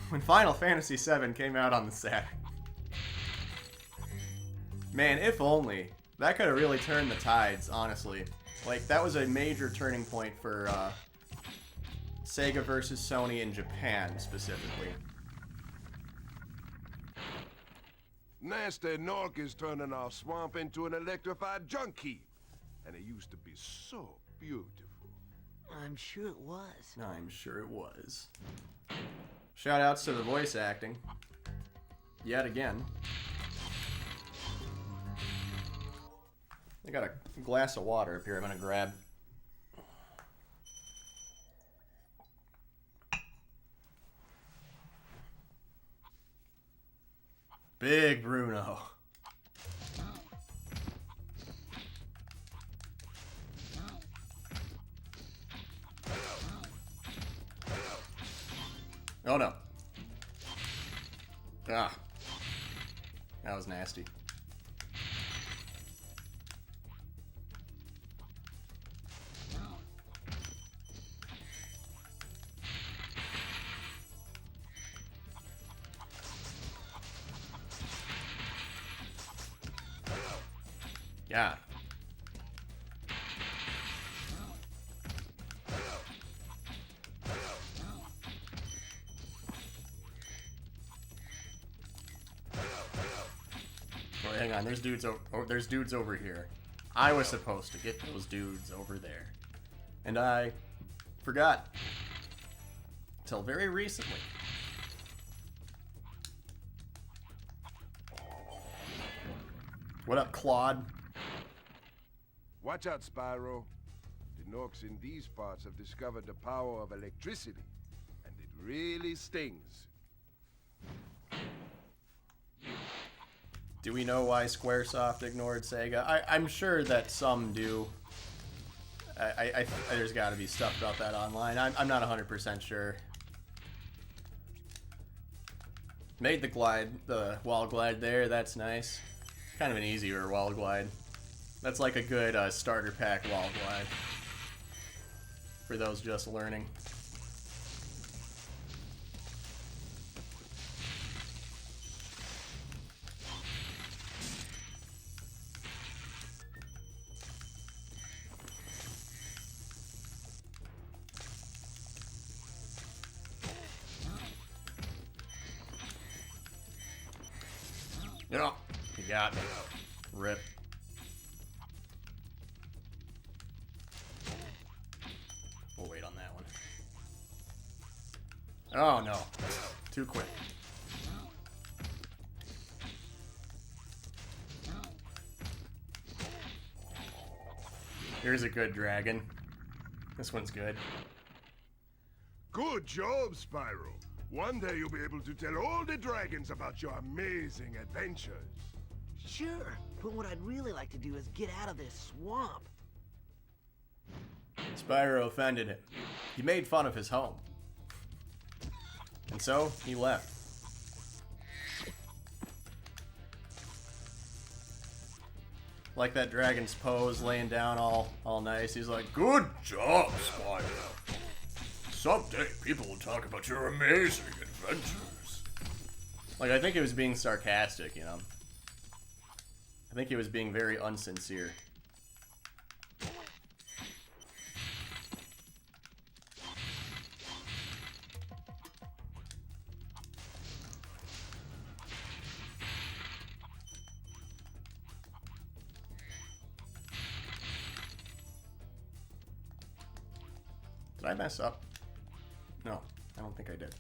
When Final Fantasy VII came out on the Saturn. Man, if only. That could have really turned the tides, honestly. Like, that was a major turning point for Sega versus Sony in Japan, specifically. Nasty Nork is turning our swamp into an electrified junk heap. And it used to be so beautiful. I'm sure it was. I'm sure it was. Shout outs to the voice acting. Yet again. I got a glass of water up here I'm gonna grab. Big Bruno. Oh no. Ah. That was nasty. Yeah. Oh, hang on. There's dudes over here. I was supposed to get those dudes over there. And I forgot. Until very recently. What up, Claude? Watch out, Spyro. The Norks in these parts have discovered the power of electricity, and it really stings. Do we know why Squaresoft ignored Sega? I'm sure that some do. There's got to be stuff about that online. I'm not 100% sure. Made the wall glide there. That's nice. Kind of an easier wall glide. That's like a good starter pack wall glide for those just learning. Yeah, you got me. Rip. We'll wait on that one. Oh no. Too quick. Here's a good dragon. This one's good. Good job, Spyro. One day you'll be able to tell all the dragons about your amazing adventures. Sure, but what I'd really like to do is get out of this swamp. Spyro offended him. He made fun of his home. And so, he left. Like that dragon's pose, laying down all nice. He's like, "Good job, Spyro. Someday people will talk about your amazing adventures." Like, I think he was being sarcastic, you know? I think he was being very unsincere. Did I mess up? No, I don't think I did.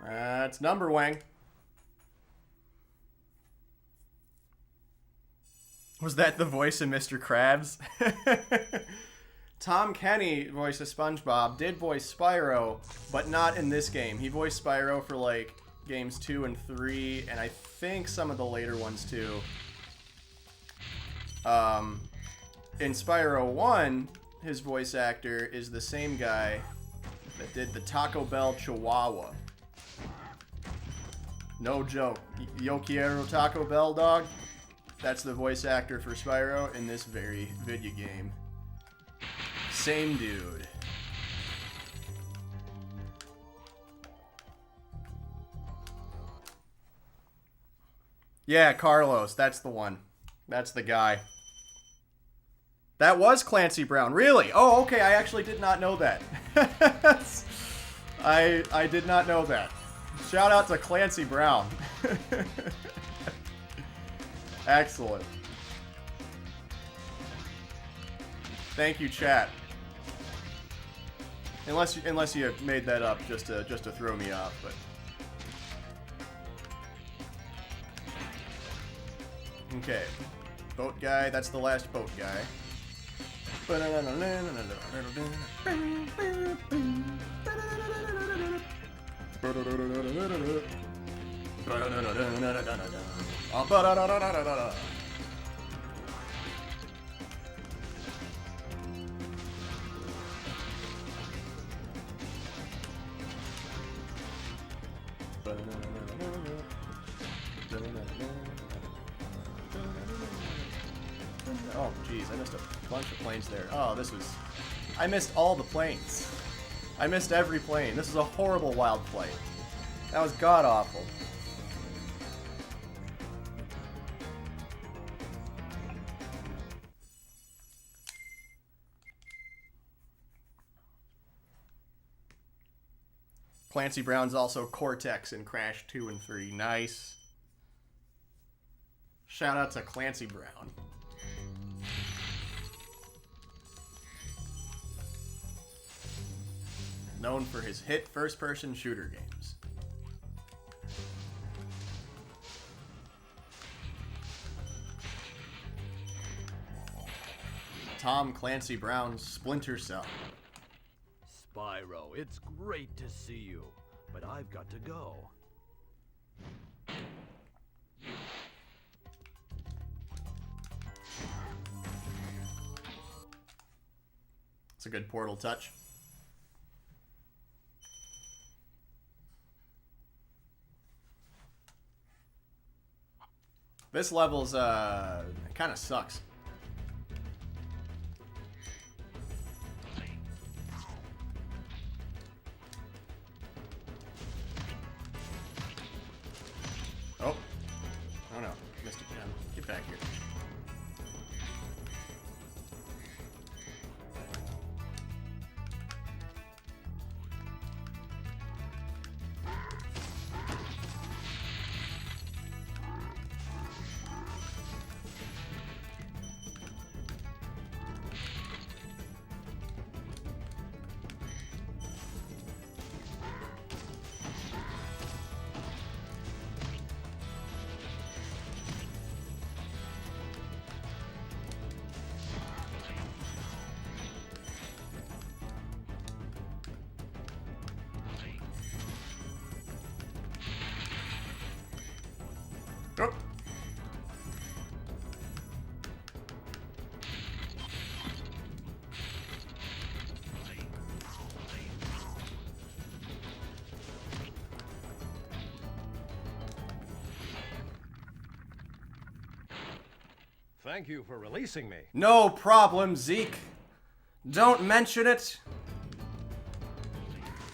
That's Numberwang. Was that the voice of Mr. Krabs? Tom Kenny, voice of SpongeBob, did voice Spyro, but not in this game. He voiced Spyro for, like, games 2 and 3, and I think some of the later ones, too. In Spyro 1, his voice actor is the same guy that did the Taco Bell Chihuahua. No joke. Yo quiero Taco Bell, dog? That's the voice actor for Spyro in this very video game. Same dude. Yeah, Carlos. That's the one. That's the guy. That was Clancy Brown. Really? Oh, okay. I actually did not know that. I did not know that. Shout out to Clancy Brown. Excellent. Thank you, chat. Unless you made that up just to throw me off, but okay. Boat guy, that's the last boat guy. something? Oh, jeez, I missed a bunch of planes there. Oh, this was... I missed all the planes. I missed every plane. This is a horrible wild plane. That was god-awful. Clancy Brown's also Cortex in Crash 2 and 3. Nice. Shout out to Clancy Brown. Known for his hit first-person shooter games. Tom Clancy Brown's Splinter Cell. Spyro, it's great to see you, but I've got to go. It's a good portal touch. This level's kind of sucks. Oh. Oh no. Missed it, man. Get back here. Oh. Thank you for releasing me. No problem, Zeke. Don't mention it.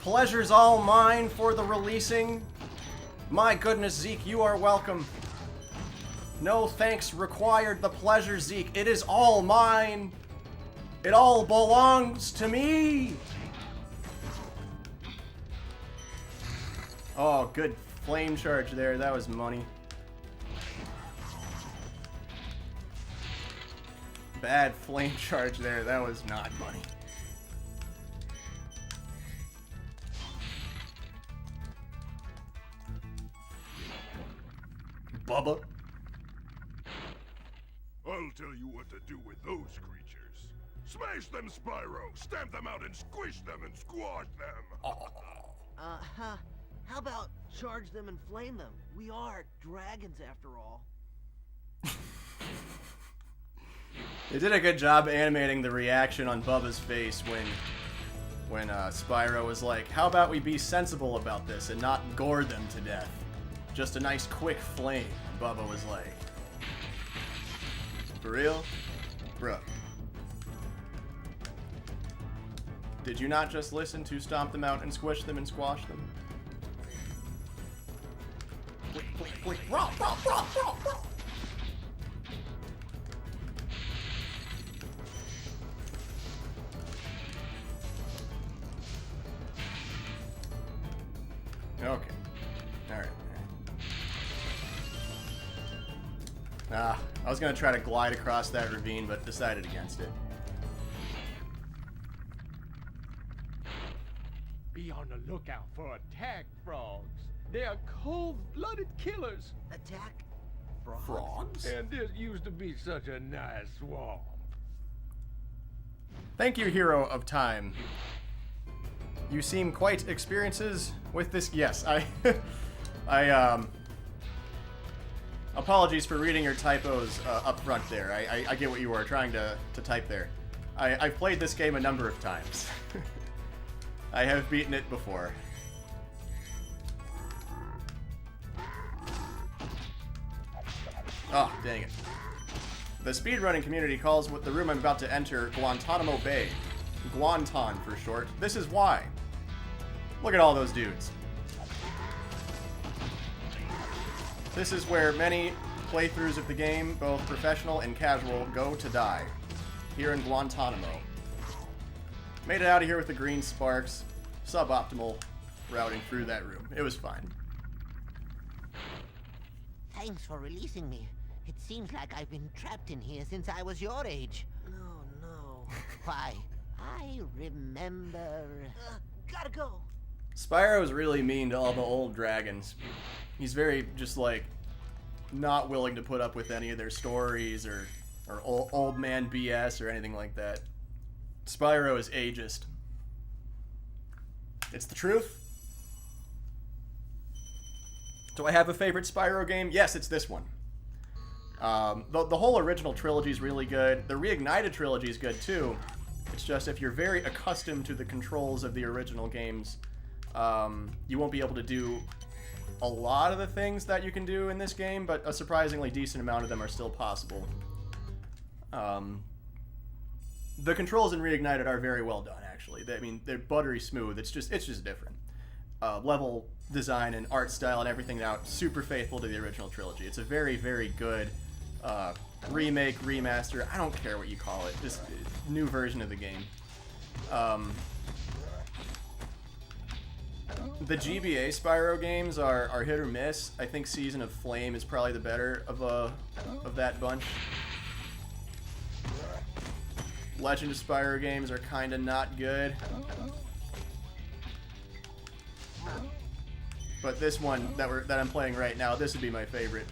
Pleasure's all mine for the releasing. My goodness, Zeke, you are welcome. No thanks required. The pleasure, Zeke. It is all mine. It all belongs to me. Oh, good flame charge there. That was money. Bad flame charge there. That was not money. Bubba. I'll tell you what to do with those creatures. Smash them, Spyro! Stamp them out and squish them and squash them! How about charge them and flame them? We are dragons after all. They did a good job animating the reaction on Bubba's face when Spyro was like, how about we be sensible about this and not gore them to death? Just a nice quick flame. And Bubba was like, for real? Bruh. Did you not just listen to stomp them out and squish them and squash them? Click, click, click. Raw, raw, raw, raw, raw. Okay. Alright. I was gonna try to glide across that ravine, but decided against it. Be on the lookout for attack frogs. They are cold-blooded killers. Attack frogs? Frogs? And this used to be such a nice swamp. Thank you, Hero of Time. You seem quite experiences with this. Yes, apologies for reading your typos up front there. I get what you were trying to type there. I've played this game a number of times. I have beaten it before. Oh, dang it. The speedrunning community calls what the room I'm about to enter Guantanamo Bay. Guantan for short. This is why. Look at all those dudes. This is where many playthroughs of the game, both professional and casual, go to die. Here in Guantanamo. Made it out of here with the green sparks. Suboptimal routing through that room. It was fine. Thanks for releasing me. It seems like I've been trapped in here since I was your age. No. Why, I remember... gotta go. Spyro's really mean to all the old dragons. He's very, just like, not willing to put up with any of their stories or old man BS or anything like that. Spyro is ageist. It's the truth. Do I have a favorite Spyro game? Yes, it's this one. The whole original trilogy is really good. The Reignited trilogy is good too. It's just if you're very accustomed to the controls of the original games, you won't be able to do a lot of the things that you can do in this game, but a surprisingly decent amount of them are still possible. The controls in Reignited are very well done, actually. I mean, they're buttery smooth. It's just different. Level design and art style and everything now super faithful to the original trilogy. It's a very, very good remake, remaster. I don't care what you call it. Just new version of the game. The GBA Spyro games are hit or miss. I think Season of Flame is probably the better of that bunch. Legend of Spyro games are kind of not good. But this one that I'm playing right now, this would be my favorite.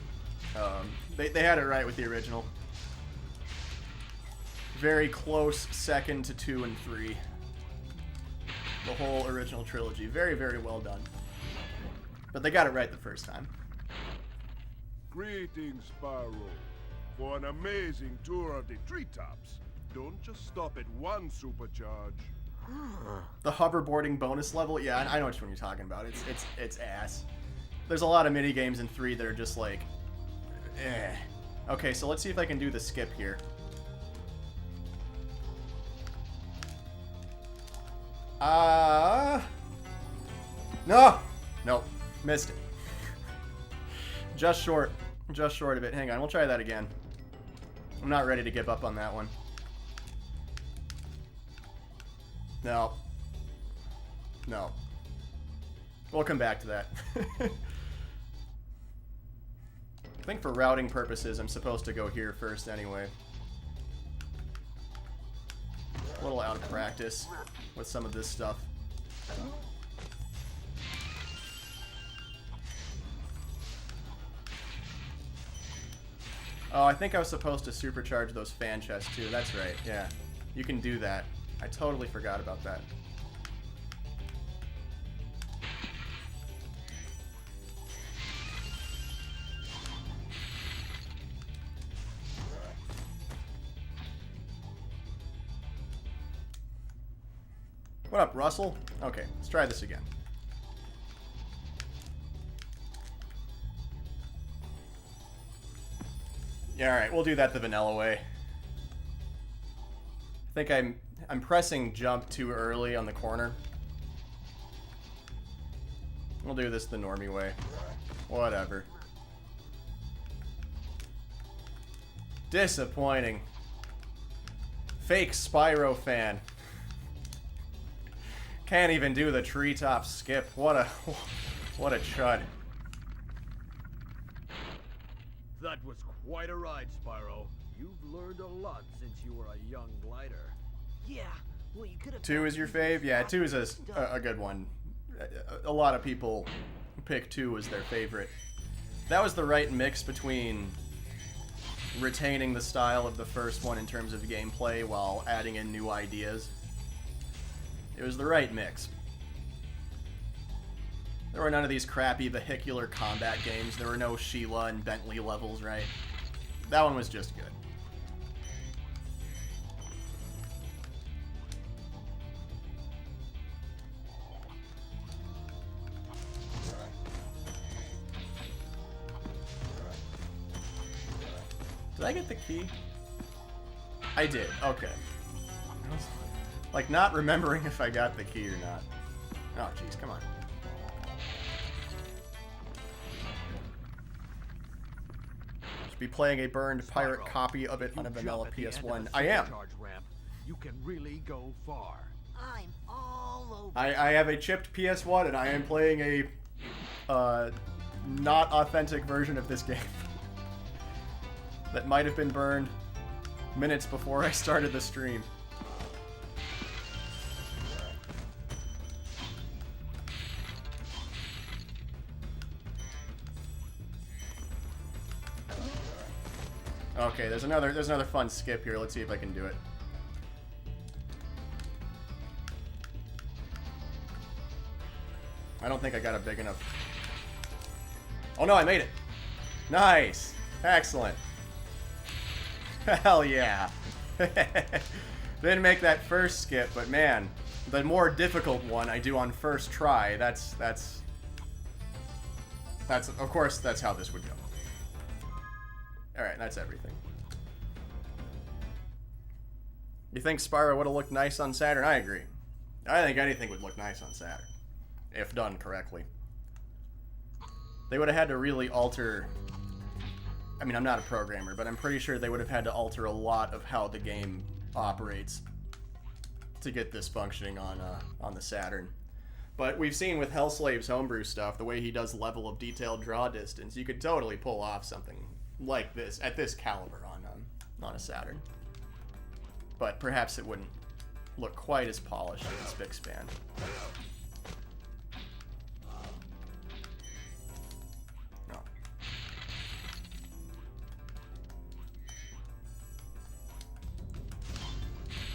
They had it right with the original. Very close second to 2 and 3. The whole original trilogy. Very, very well done. But they got it right the first time. Greetings, Spyro. For an amazing tour of the treetops. Don't just stop at one supercharge. The hoverboarding bonus level, yeah, I know which one you're talking about. It's ass. There's a lot of mini games in 3 that are just like, eh. Okay, so let's see if I can do the skip here. Nope, missed it. Just short of it. Hang on, we'll try that again. I'm not ready to give up on that one. No. We'll come back to that. I think for routing purposes, I'm supposed to go here first anyway. A little out of practice with some of this stuff. Oh, I think I was supposed to supercharge those fan chests too. That's right, yeah. You can do that. I totally forgot about that. What up, Russell? Okay, let's try this again. Yeah, alright, we'll do that the vanilla way. I think I'm pressing jump too early on the corner. We'll do this the normie way. Whatever. Disappointing. Fake Spyro fan. Can't even do the treetop skip. What a chud. That was quite a ride, Spyro. You've learned a lot since you were a young glider. Yeah, well, you could have... 2 is your fave? Yeah, 2 is a good one. A lot of people pick 2 as their favorite. That was the right mix between retaining the style of the first one in terms of gameplay while adding in new ideas. It was the right mix. There were none of these crappy vehicular combat games. There were no Sheila and Bentley levels, right? That one was just good. Did I get the key? I did. Okay. Like, not remembering if I got the key or not. Oh, jeez, come on. Should be playing a burned pirate copy of it on a vanilla PS1. I am. You can really go far. I'm all over. I have a chipped PS1 and I am playing a not authentic version of this game that might have been burned minutes before I started the stream. Okay, there's another fun skip here. Let's see if I can do it. I don't think I got a big enough. Oh no, I made it. Nice. Excellent. Hell yeah. Didn't make that first skip, but man, the more difficult one I do on first try. That's of course that's how this would go. Alright, that's everything. You think Spyro would have looked nice on Saturn? I agree. I think anything would look nice on Saturn, if done correctly. They would have had to really alter... I mean, I'm not a programmer, but I'm pretty sure they would have had to alter a lot of how the game operates to get this functioning on the Saturn. But we've seen with Hellslave's homebrew stuff, the way he does level of detailed draw distance, you could totally pull off something like this at this caliber on a Saturn. But perhaps it wouldn't look quite as polished and spick-span. No.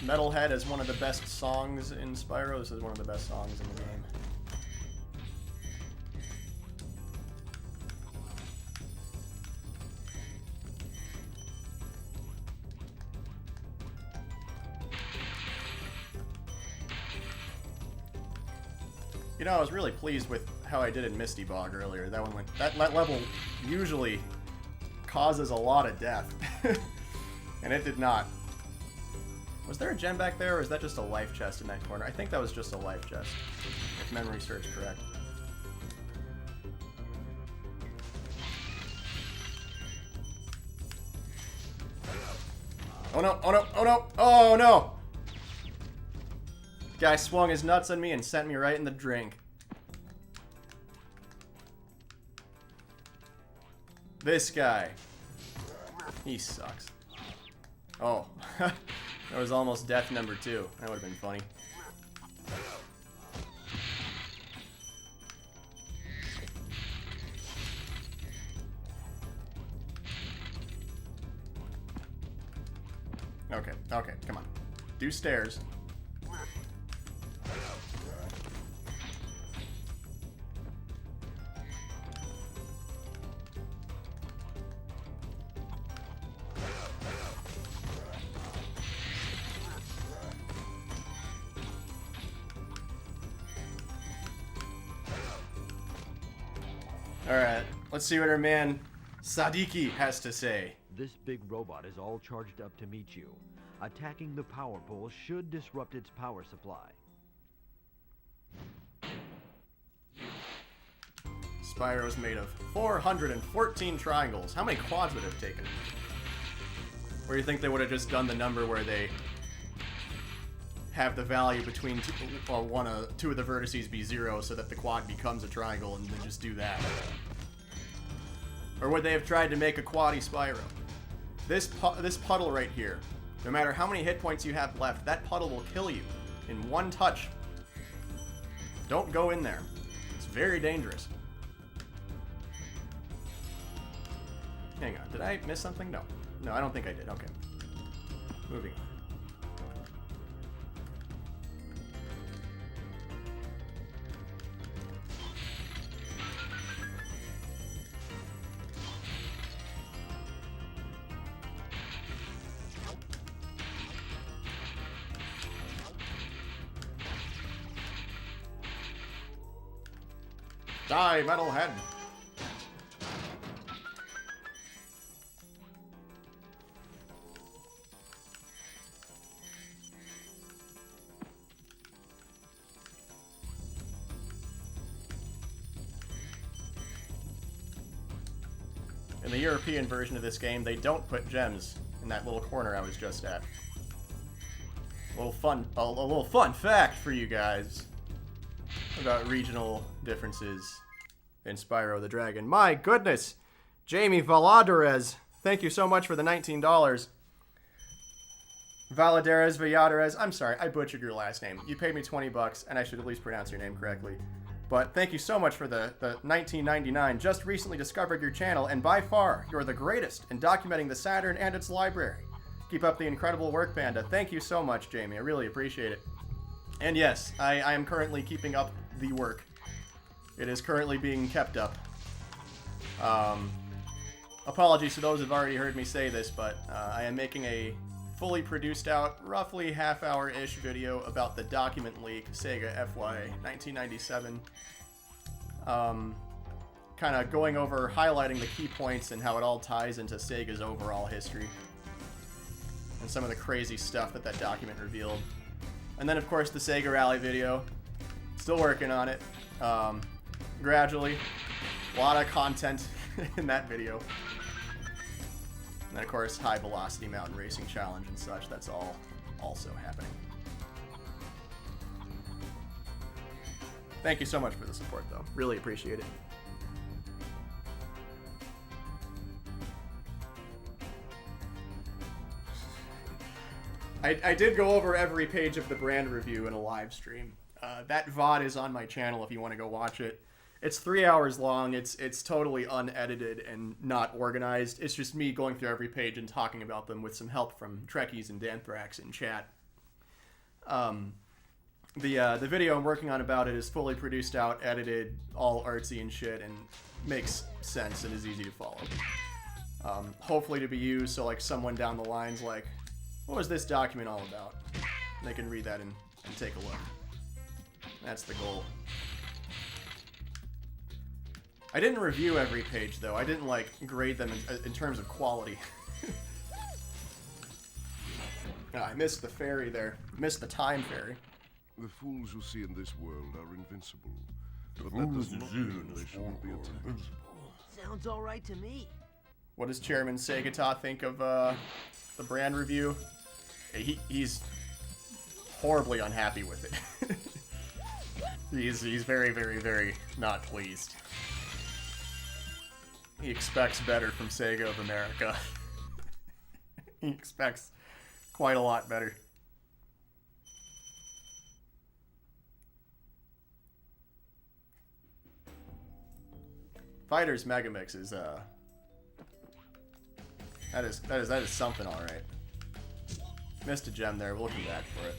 Metalhead is one of the best songs in Spyro. This is one of the best songs in the game. You know, I was really pleased with how I did in Misty Bog earlier. That one went. That level usually causes a lot of death, and it did not. Was there a gem back there, or is that just a life chest in that corner? I think that was just a life chest, if memory serves correct. Oh no! Oh no! Oh no! Oh no! Guy swung his nuts on me and sent me right in the drink. This guy. He sucks. Oh. That was almost death number 2. That would have been funny. Okay, okay, come on. Do stairs. Alright, let's see what our man Sadiki has to say. This big robot is all charged up to meet you. Attacking the power pole should disrupt its power supply. Spyro's made of 414 triangles. How many quads would it have taken? Or do you think they would have just done the number where they have the value between two of the vertices be 0 so that the quad becomes a triangle and then just do that? Or would they have tried to make a quaddy Spyro? This puddle right here, no matter how many hit points you have left, that puddle will kill you in one touch. Don't go in there. It's very dangerous. Hang on, did I miss something? No. No, I don't think I did. Okay. Moving on. Die, Metalhead! In the European version of this game, they don't put gems in that little corner I was just at. A little fun fact for you guys about regional differences in Spyro the Dragon. My goodness! Jamie Valadarez, thank you so much for the $19. Valladares, I'm sorry, I butchered your last name. You paid me 20 bucks, and I should at least pronounce your name correctly. But thank you so much for the $19.99. Just recently discovered your channel, and by far, you're the greatest in documenting the Saturn and its library. Keep up the incredible work, Panda. Thank you so much, Jamie. I really appreciate it. And yes, I am currently keeping up the work. It is currently being kept up. Apologies to those who've already heard me say this, but I am making a fully produced out, roughly half-hour-ish video about the document leak, Sega FY 1997. Kind of going over, highlighting the key points and how it all ties into Sega's overall history. And some of the crazy stuff that document revealed. And then, of course, the Sega Rally video. Still working on it. Gradually. A lot of content in that video. And then, of course, High Velocity Mountain Racing Challenge and such. That's all also happening. Thank you so much for the support, though. Really appreciate it. I did go over every page of the brand review in a live stream. That VOD is on my channel if you want to go watch it. It's 3 hours long. It's totally unedited and not organized. It's just me going through every page and talking about them with some help from Trekkies and Danthrax in chat. The video I'm working on about it is fully produced out, edited, all artsy and shit, and makes sense and is easy to follow. Hopefully to be used so like someone down the line's like, what was this document all about? And they can read that and take a look. That's the goal. I didn't review every page, though. I didn't, like, grade them in terms of quality. I missed the ferry there. Missed the time ferry. The fools you see in this world are invincible. But that does not mean they shouldn't be attacked. Sounds all right to me. What does Chairman Segata think of the brand review? He's horribly unhappy with it. He's very, very, very not pleased. He expects better from Sega of America. He expects quite a lot better. Fighters Megamix is that is something, all right. Missed a gem there. We'll come back for it.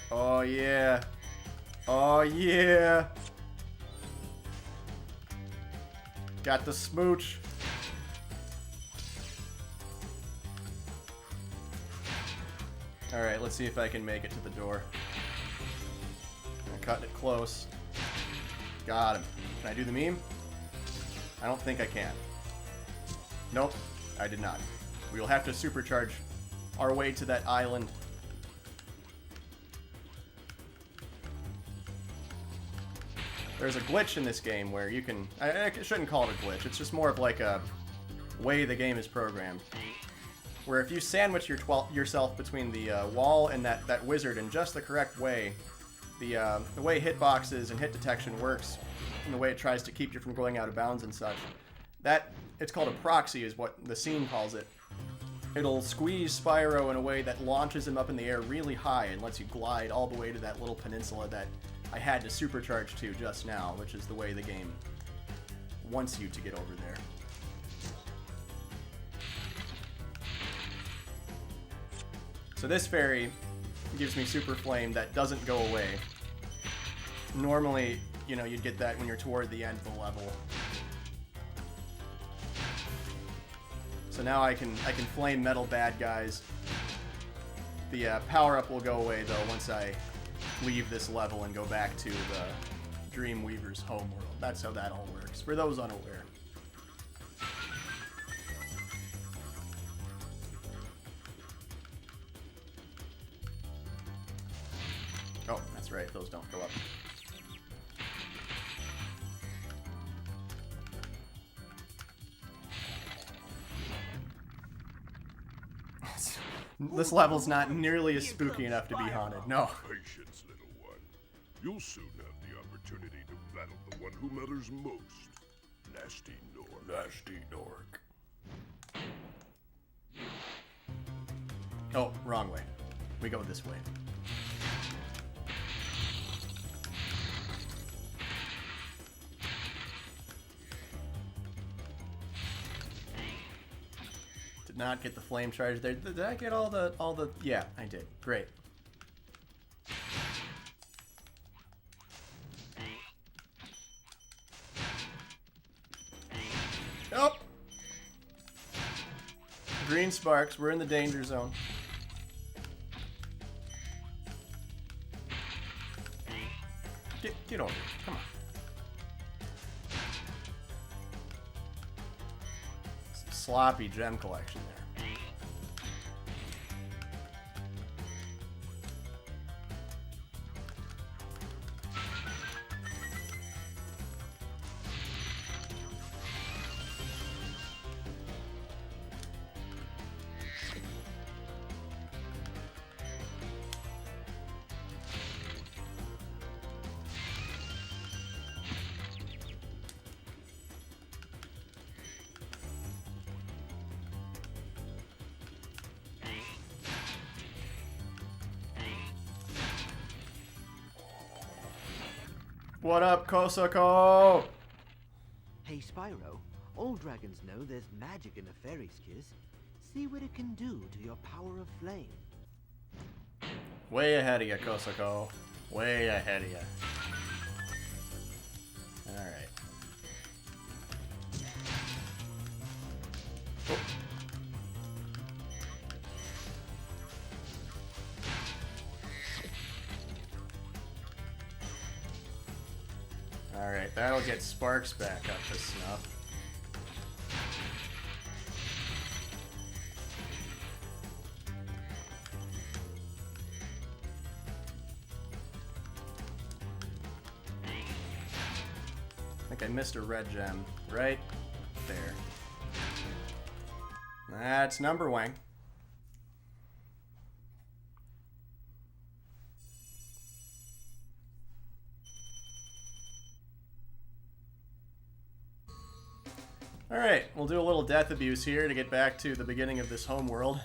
Oh yeah. Oh yeah. Got the smooch. All right, let's see if I can make it to the door. I'm cutting it close. Got him. Can I do the meme? I don't think I can. Nope, I did not. We will have to supercharge our way to that island. There's a glitch in this game where you can... I shouldn't call it a glitch. It's just more of like a way the game is programmed. Where if you sandwich yourself between the wall and that wizard in just the correct way, the way hitboxes and hit detection works, and the way it tries to keep you from going out of bounds and such, it's called a proxy is what the scene calls it. It'll squeeze Spyro in a way that launches him up in the air really high and lets you glide all the way to that little peninsula that I had to supercharge to just now, which is the way the game wants you to get over there. So this fairy gives me Super Flame that doesn't go away. Normally, you know, you'd get that when you're toward the end of the level. So now I can flame metal bad guys. The power-up will go away, though, once I leave this level and go back to the Dreamweaver's homeworld. That's how that all works, for those unaware. Oh, that's right, those don't go up. This level's not nearly as spooky enough to be haunted. No. Patience, little one. You'll soon have the opportunity to battle the one who matters most. Nasty Nork. Nasty Nork. Oh, wrong way. We go this way. Did not get the flame charge there. Did I get all the yeah, I did. Great. Nope. Green sparks, we're in the danger zone. Get over here. Come on. Some sloppy gem collection there. What up, Kosako? Hey, Spyro. All dragons know there's magic in a fairy's kiss. See what it can do to your power of flame. Way ahead of you, Kosako. Way ahead of you. Alright. Oh. Alright, that'll get Sparks back up to snuff. I think I missed a red gem right there. That's number one. Alright, we'll do a little death abuse here to get back to the beginning of this homeworld.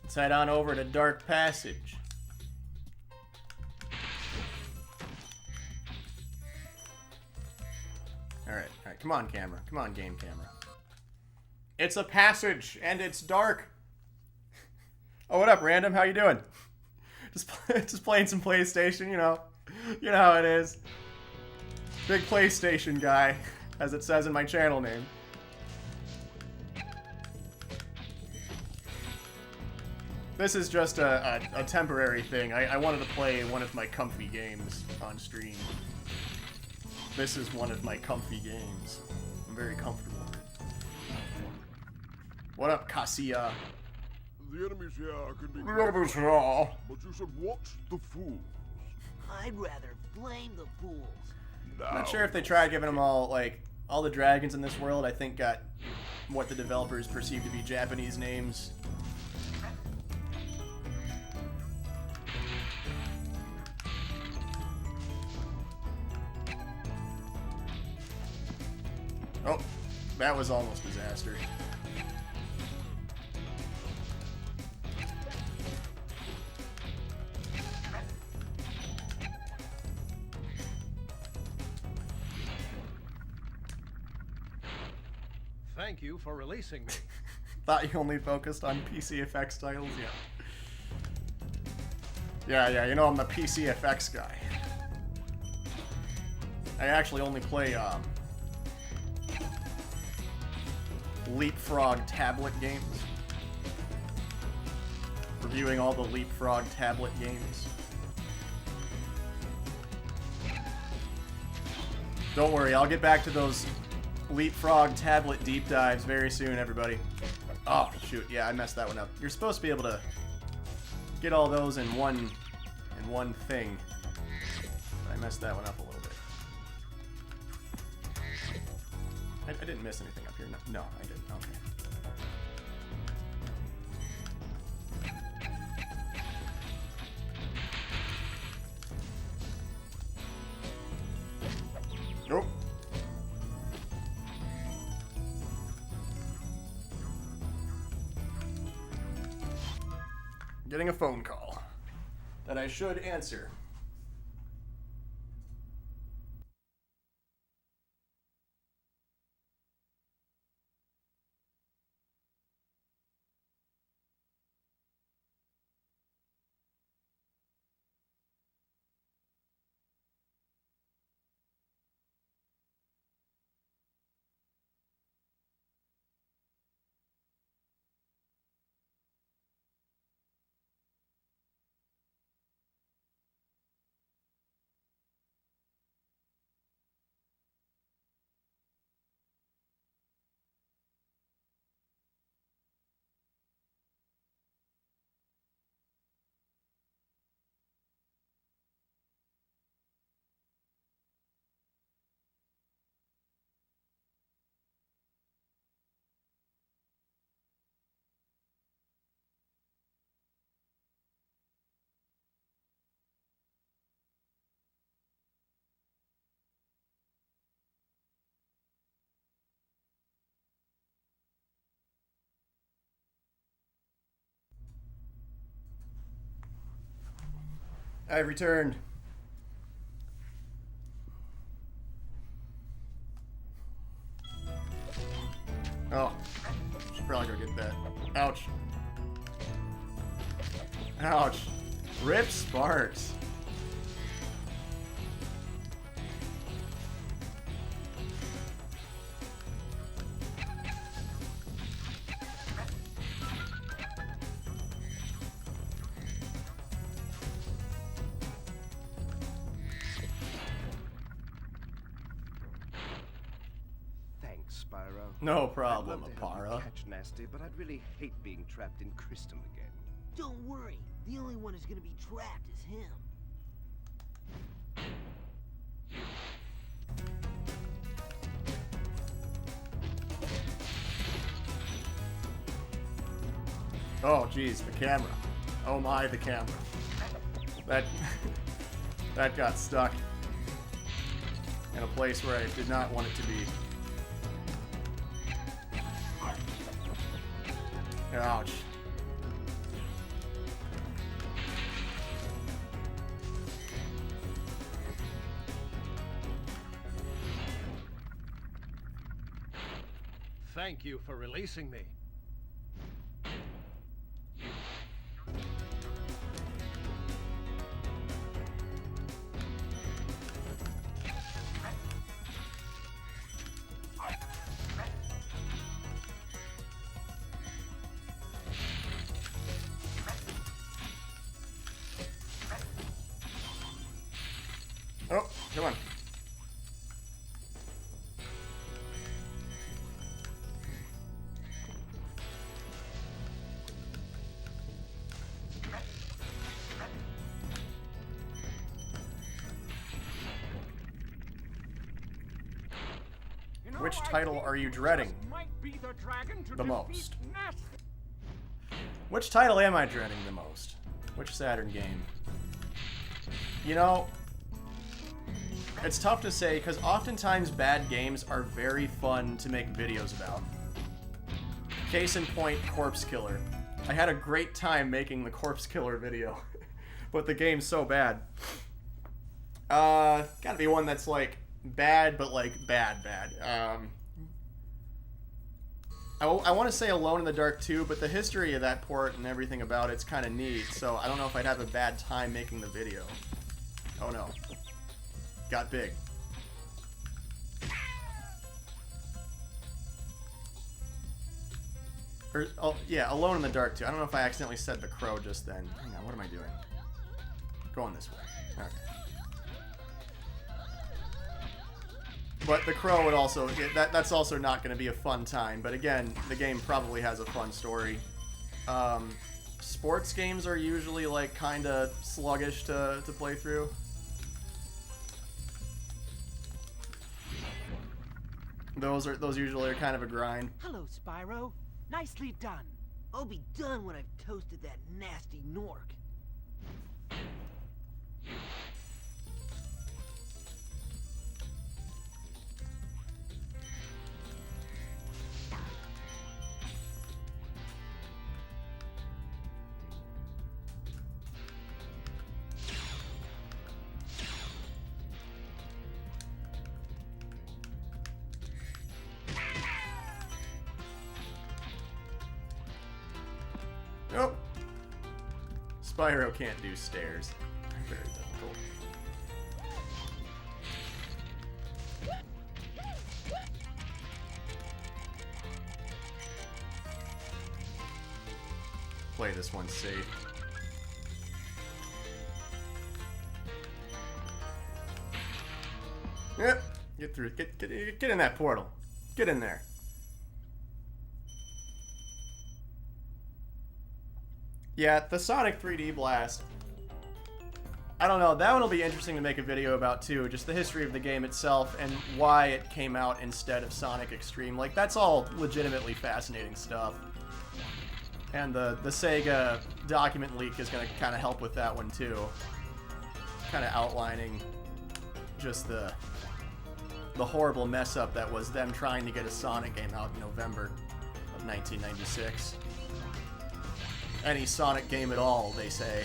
Let's head on over to Dark Passage. Alright, come on, camera. Come on, game camera. It's a passage, and it's dark! Oh, what up, Random? How you doing? Just playing some PlayStation, you know. You know how it is. Big PlayStation guy, as it says in my channel name. This is just a temporary thing. I wanted to play one of my comfy games on stream. This is one of my comfy games. I'm very comfortable. What up, Cassia? The enemies here can be... The enemies here. But you should watch the fools. I'd rather blame the fools. I'm not sure if they tried giving them all, like, all the dragons in this world, I think, got what the developers perceived to be Japanese names. Oh, that was almost disaster. Thank you for releasing me. Thought you only focused on PC effects titles? Yeah, you know I'm the PC effects guy. I actually only play, Leapfrog tablet games. Reviewing all the Leapfrog tablet games. Don't worry, I'll get back to those Leapfrog tablet deep dives very soon, everybody. Oh, shoot, yeah, I messed that one up. You're supposed to be able to get all those in one thing. I messed that one up a little bit. I didn't miss anything up here. No, I didn't. Okay. Nope. Getting a phone call that I should answer. I've returned. Oh, should probably go get that. Ouch. Ouch. Rip Sparks. Spyro. No problem, I'd love to help Apara. you catch Nasty, but I'd really hate being trapped in Crystal again. Don't worry. The only one who's gonna be trapped is him. Oh, geez, the camera. Oh my, the camera. That that got stuck in a place where I did not want it to be. Ouch. Thank you for releasing me. Oh, come on. Which title are you dreading the most? Which title am I dreading the most? Which Saturn game? You know, it's tough to say because oftentimes bad games are very fun to make videos about. Case in point, Corpse Killer. I had a great time making the Corpse Killer video, but the game's so bad. Gotta be one that's like bad, but like bad. I want to say Alone in the Dark 2, but the history of that port and everything about it's kind of neat, so I don't know if I'd have a bad time making the video. Oh no. Got big. Or, oh, yeah, Alone in the Dark 2. I don't know if I accidentally said The Crow just then. Hang on, what am I doing? Going this way. Okay. But The Crow would also... That's also not going to be a fun time. But again, the game probably has a fun story. Sports games are usually, like, kind of sluggish to play through. Those usually are kind of a grind. Hello, Spyro. Nicely done. I'll be done when I've toasted that nasty Nork. Nope. Spyro can't do stairs. Very difficult. Play this one safe. Yep. Get through. Get in that portal. Get in there. Yeah, the Sonic 3D Blast. I don't know, that one will be interesting to make a video about too, just the history of the game itself and why it came out instead of Sonic Extreme. Like, that's all legitimately fascinating stuff. And the Sega document leak is going to kind of help with that one too. Kind of outlining just the horrible mess up that was them trying to get a Sonic game out in November of 1996. Any Sonic game at all, they say.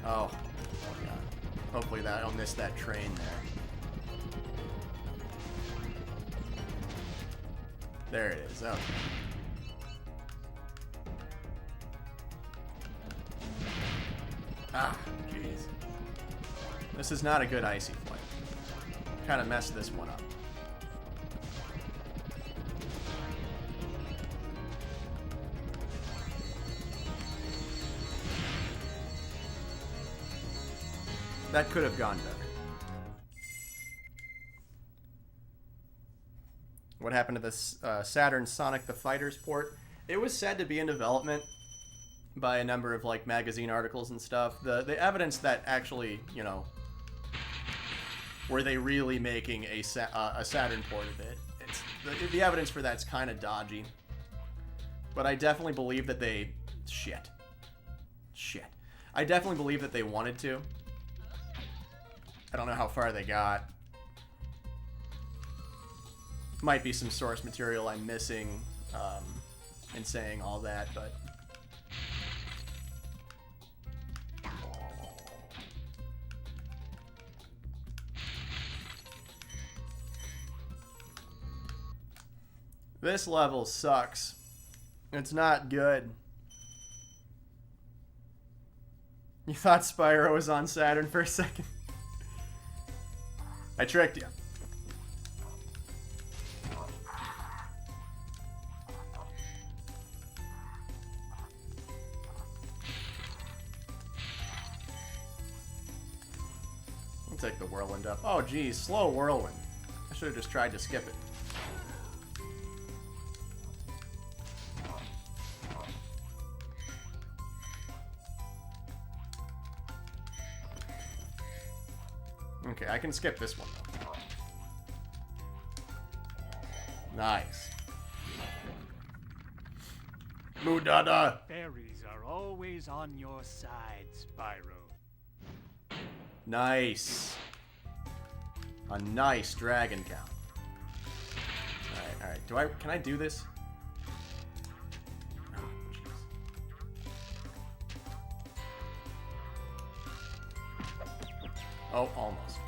Oh god. Hopefully that I don't miss that train there. There it is. Okay. Ah, jeez. This is not a good icy flame. Kind of messed this one up. That could have gone better. What happened to this Saturn Sonic the Fighters port? It was said to be in development by a number of like magazine articles and stuff. The evidence that actually, you know, were they really making a Saturn port of it? It's the evidence for that's kind of dodgy. But I definitely believe that they shit. I definitely believe that they wanted to. I don't know how far they got. Might be some source material I'm missing in saying all that, but this level sucks. It's not good. You thought Spyro was on Saturn for a second? I tricked you. I'll take the whirlwind up. Oh geez, slow whirlwind. I should have just tried to skip it. Okay, I can skip this one though. Nice. Moodada! Fairies are always on your side, Spyro. Nice. A nice dragon count. Alright. Can I do this? Oh, jeez. Oh, almost.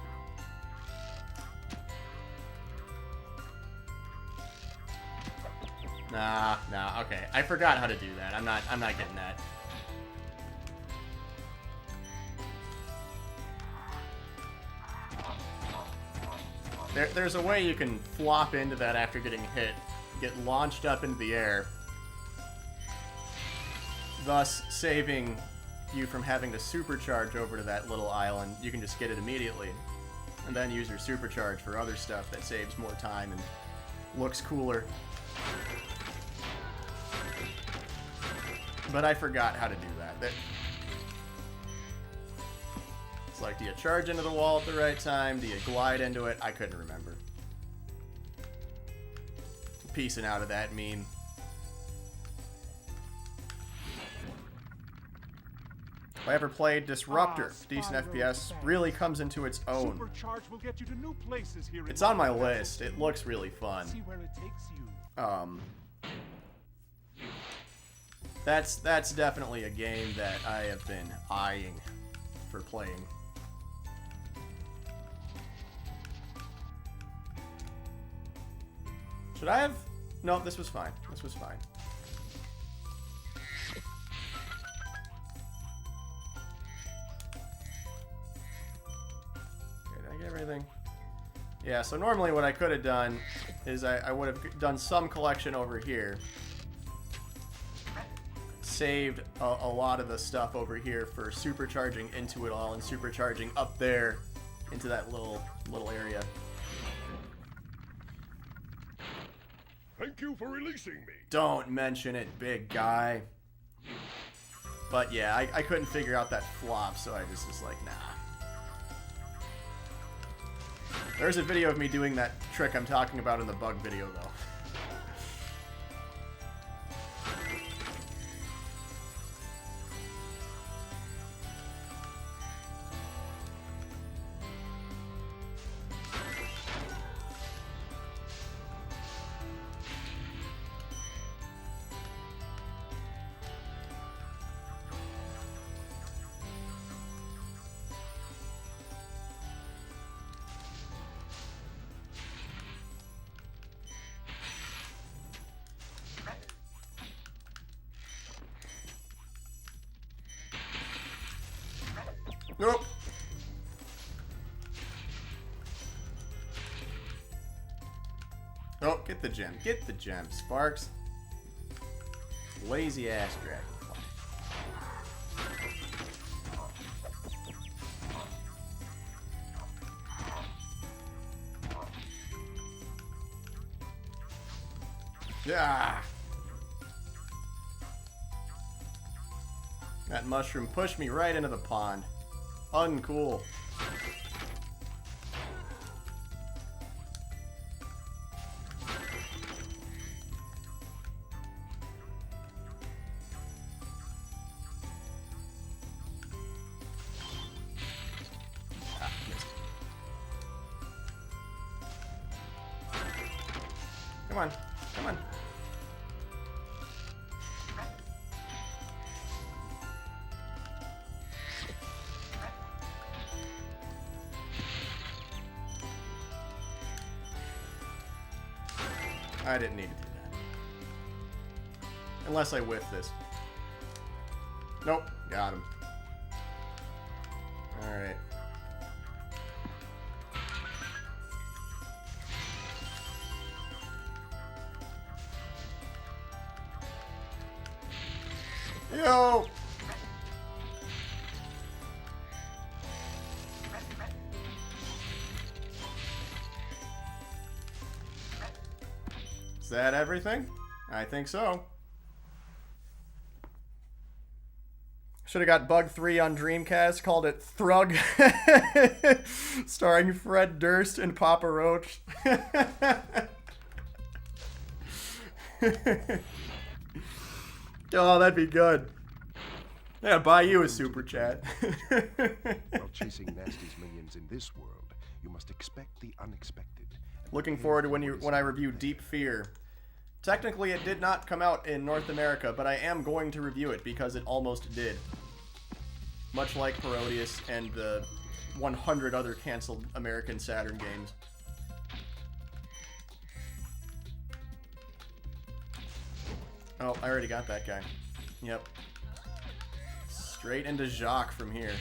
Nah, okay. I forgot how to do that. I'm not getting that. There's a way you can flop into that after getting hit, get launched up into the air, thus saving you from having to supercharge over to that little island. You can just get it immediately, and then use your supercharge for other stuff that saves more time and looks cooler. But I forgot how to do that. It's like, do you charge into the wall at the right time? Do you glide into it? I couldn't remember. Piecing out of that meme. If I ever played Disruptor, decent FPS, really comes into its own. Supercharge will get you to new places here. It's on my list. It looks really fun. See where it takes you. That's definitely a game that I have been eyeing for playing. Should I have? No, this was fine. This was fine. Okay, did I get everything? Yeah, so normally what I could have done is I would have done some collection over here. Saved a lot of the stuff over here for supercharging into it all and supercharging up there into that little area. Thank you for releasing me. Don't mention it, big guy. But yeah, I couldn't figure out that flop, so I was just like, nah. There's a video of me doing that trick I'm talking about in the bug video, though. Nope. Oh, get the gem. Get the gem, Sparks. Lazy ass dragonfly. Yeah. That mushroom pushed me right into the pond. Uncool. Ah, missed. Come on. Come on. I didn't need to do that. Unless I whiff this. Nope. Got him. Alright. Yo! Is that everything? I think so. Should have got Bug 3 on Dreamcast, called it Thrug. Starring Fred Durst and Papa Roach. Oh, that'd be good. Yeah, buy you a super chat. While chasing Nasty's minions in this world, you must expect the unexpected. Looking forward to when I review Deep Fear. Technically, it did not come out in North America, but I am going to review it because it almost did. Much like Parodius and the 100 other canceled American Saturn games. Oh, I already got that guy. Yep. Straight into Jacques from here.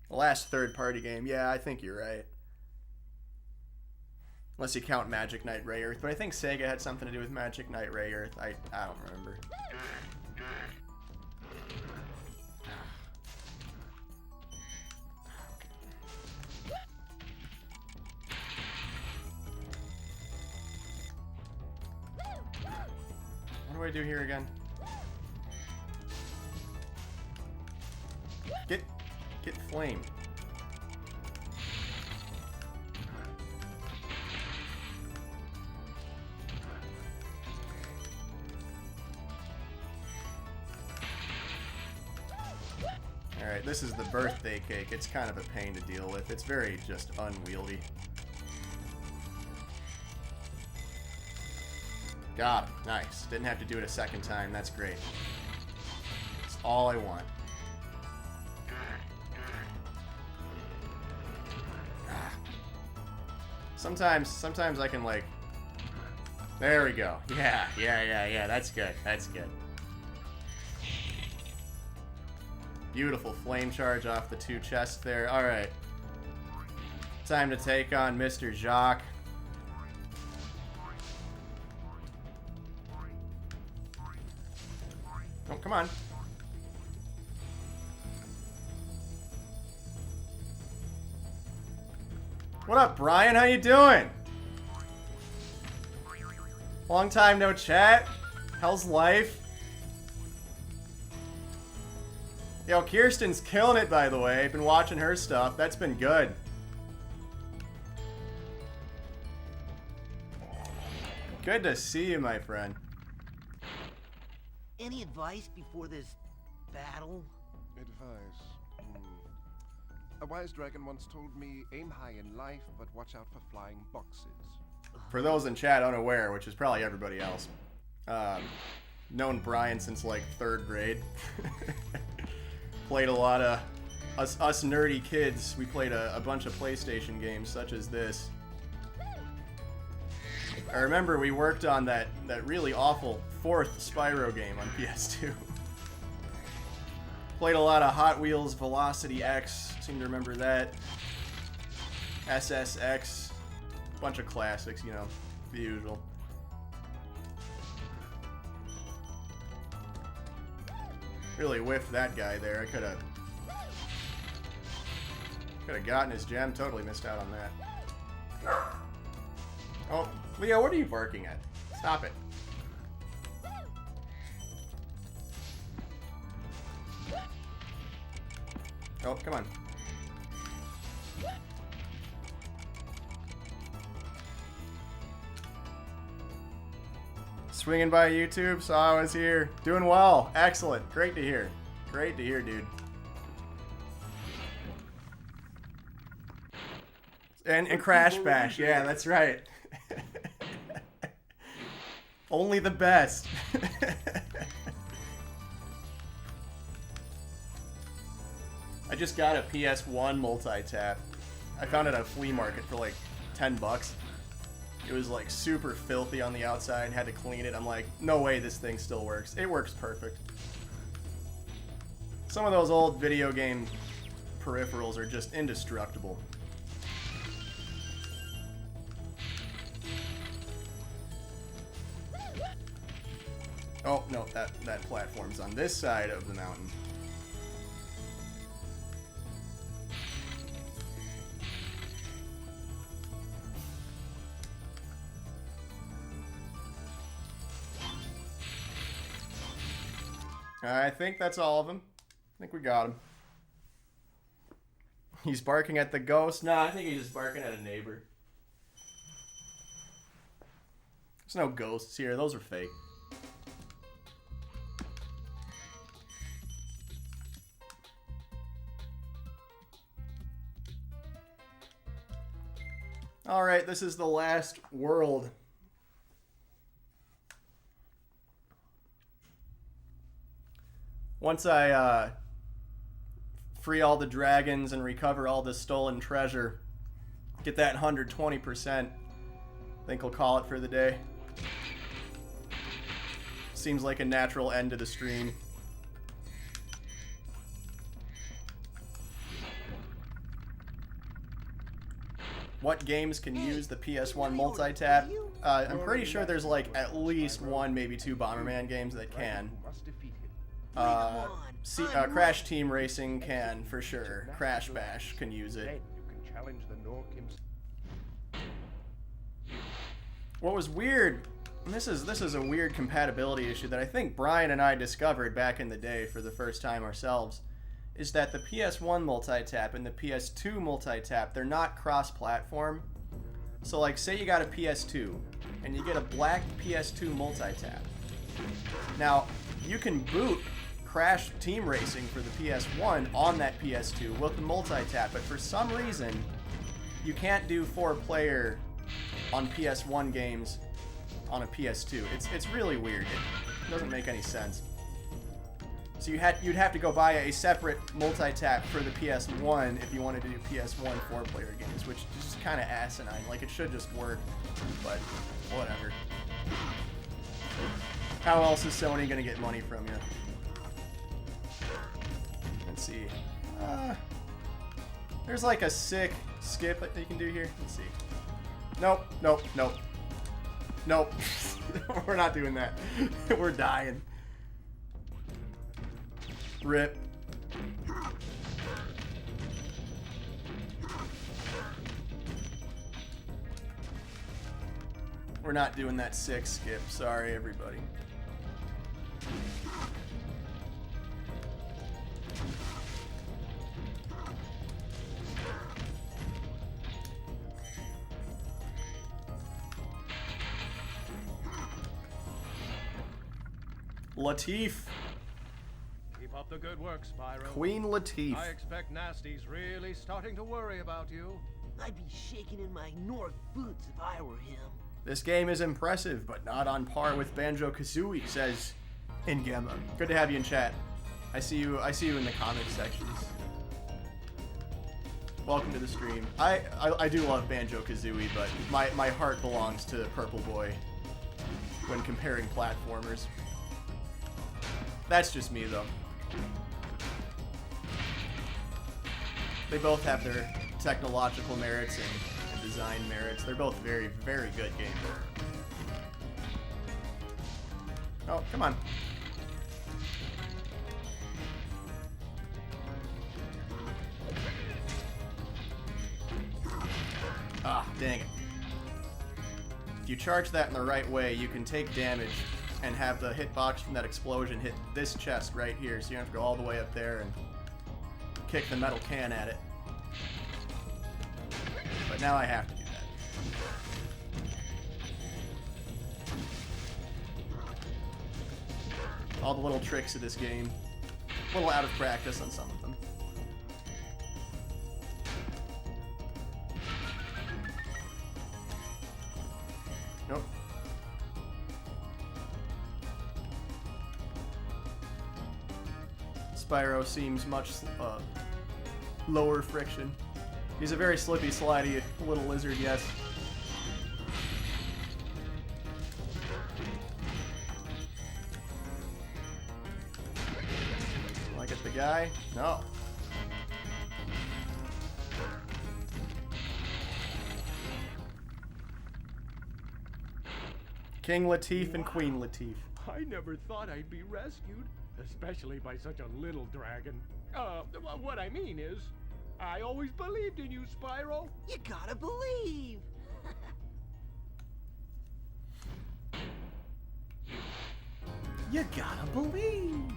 The last third-party game. Yeah, I think you're right. Unless you count Magic Knight Ray Earth. But I think Sega had something to do with Magic Knight Ray Earth. I don't remember. I do here again? Get flamed. Alright, this is the birthday cake. It's kind of a pain to deal with. It's very just unwieldy. Got it. Nice. Didn't have to do it a second time. That's great. That's all I want. Sometimes I can, like... There we go. Yeah. That's good. That's good. Beautiful flame charge off the 2 chests there. Alright. Time to take on Mr. Jacques. Oh, come on. What up, Brian? How you doing? Long time no chat. How's life? Yo, Kirsten's killing it, by the way. Been watching her stuff. That's been good. Good to see you, my friend. Any advice before this battle? Advice? A wise dragon once told me, aim high in life, but watch out for flying boxes. For those in chat unaware, which is probably everybody else, known Brian since like 3rd grade. Played a lot of us nerdy kids. We played a bunch of PlayStation games such as this. I remember we worked on that really awful 4th Spyro game on PS2. Played a lot of Hot Wheels Velocity X. Seem to remember that. SSX. Bunch of classics, you know, the usual. Really whiffed that guy there. I could have gotten his gem. Totally missed out on that. Oh, Leo, what are you barking at? Stop it. Oh, come on. Swinging by YouTube, saw I was here. Doing well. Excellent. Great to hear. Great to hear, dude. And Crash Bash. Yeah, that's right. Only the best. I just got a PS1 multi-tap. I found it at a flea market for like $10. It was like super filthy on the outside and had to clean it. I'm like, no way this thing still works. It works perfect. Some of those old video game peripherals are just indestructible. Oh, no, that platform's on this side of the mountain. I think that's all of them. I think we got him. He's barking at the ghost. Nah, I think he's just barking at a neighbor. There's no ghosts here. Those are fake. Alright, this is the last world. Once I free all the dragons and recover all the stolen treasure, get that 120%, I think I'll call it for the day. Seems like a natural end to the stream. What games can use the PS1 multi-tap? I'm pretty sure there's like at least 1, maybe 2 Bomberman games that can. Crash Team Racing can, for sure. Crash Bash can use it. What was weird And this is a weird compatibility issue that I think Brian and I discovered back in the day for the first time ourselves, is that the PS1 multi-tap and the PS2 multi-tap, they're not cross-platform. So like, say you got a PS2, and you get a black PS2 multi-tap. Now, you can boot Crash Team Racing for the PS1 on that PS2 with the multi-tap, but for some reason, you can't do 4-player on PS1 games on a PS2. It's really weird. It doesn't make any sense. So you'd have to go buy a separate multi-tap for the PS1 if you wanted to do PS1 4-player games, which is just kind of asinine. Like, it should just work, but whatever. How else is Sony gonna get money from you? Let's see. There's like a sick skip that you can do here. Let's see. Nope, nope, nope. Nope. We're not doing that. We're dying. Rip. We're not doing that sick skip. Sorry, everybody. Latif. Keep up the good work, Spyro. Queen Latif. I expect Nasty's really starting to worry about you. I'd be shaking in my North boots if I were him. This game is impressive, but not on par with Banjo-Kazooie, says Ingemma. Good to have you in chat. I see you in the comments sections. Welcome to the stream. I do love Banjo-Kazooie, but my heart belongs to Purple Boy when comparing platformers. That's just me, though. They both have their technological merits and design merits. They're both very, very good games. Oh, come on. Ah, dang it. If you charge that in the right way, you can take damage and have the hitbox from that explosion hit this chest right here, so you don't have to go all the way up there and kick the metal can at it. But now I have to do that. All the little tricks of this game. A little out of practice on some of them. Nope. Spyro seems much lower friction. He's a very slippy, slidey little lizard, yes. Will I get the guy? No. King Latif and Queen Latif. I never thought I'd be rescued, especially by such a little dragon. What I mean is, I always believed in you, Spyro. You gotta believe. You gotta believe.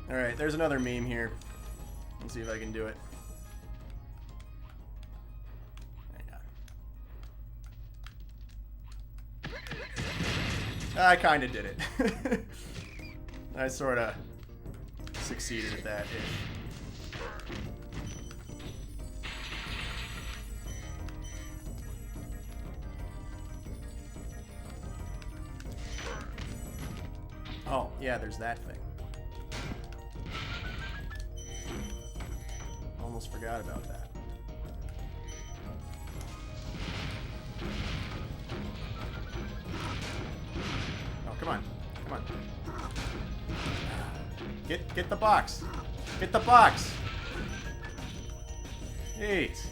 Alright, there's another meme here. Let's see if I can do it. I kinda did it. I sorta succeeded at that. Oh, yeah, there's that thing. Almost forgot about that. Oh, come on. Come on. Get the box. Get the box. Jeez.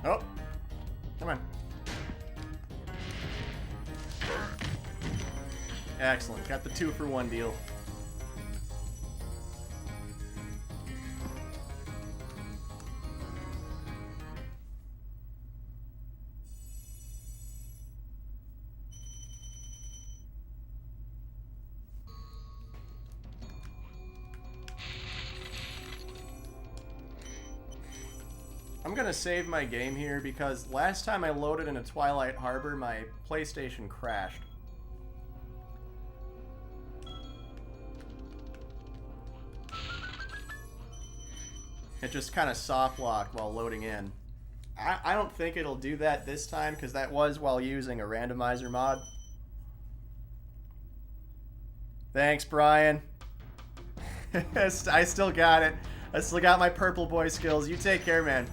Oh. Come on. Excellent. Got the 2-for-1 deal. I'm gonna save my game here because last time I loaded into Twilight Harbor, my PlayStation crashed. It just kind of soft locked while loading in. I don't think it'll do that this time because that was while using a randomizer mod. Thanks, Brian. I still got it. I still got my purple boy skills. You take care, man.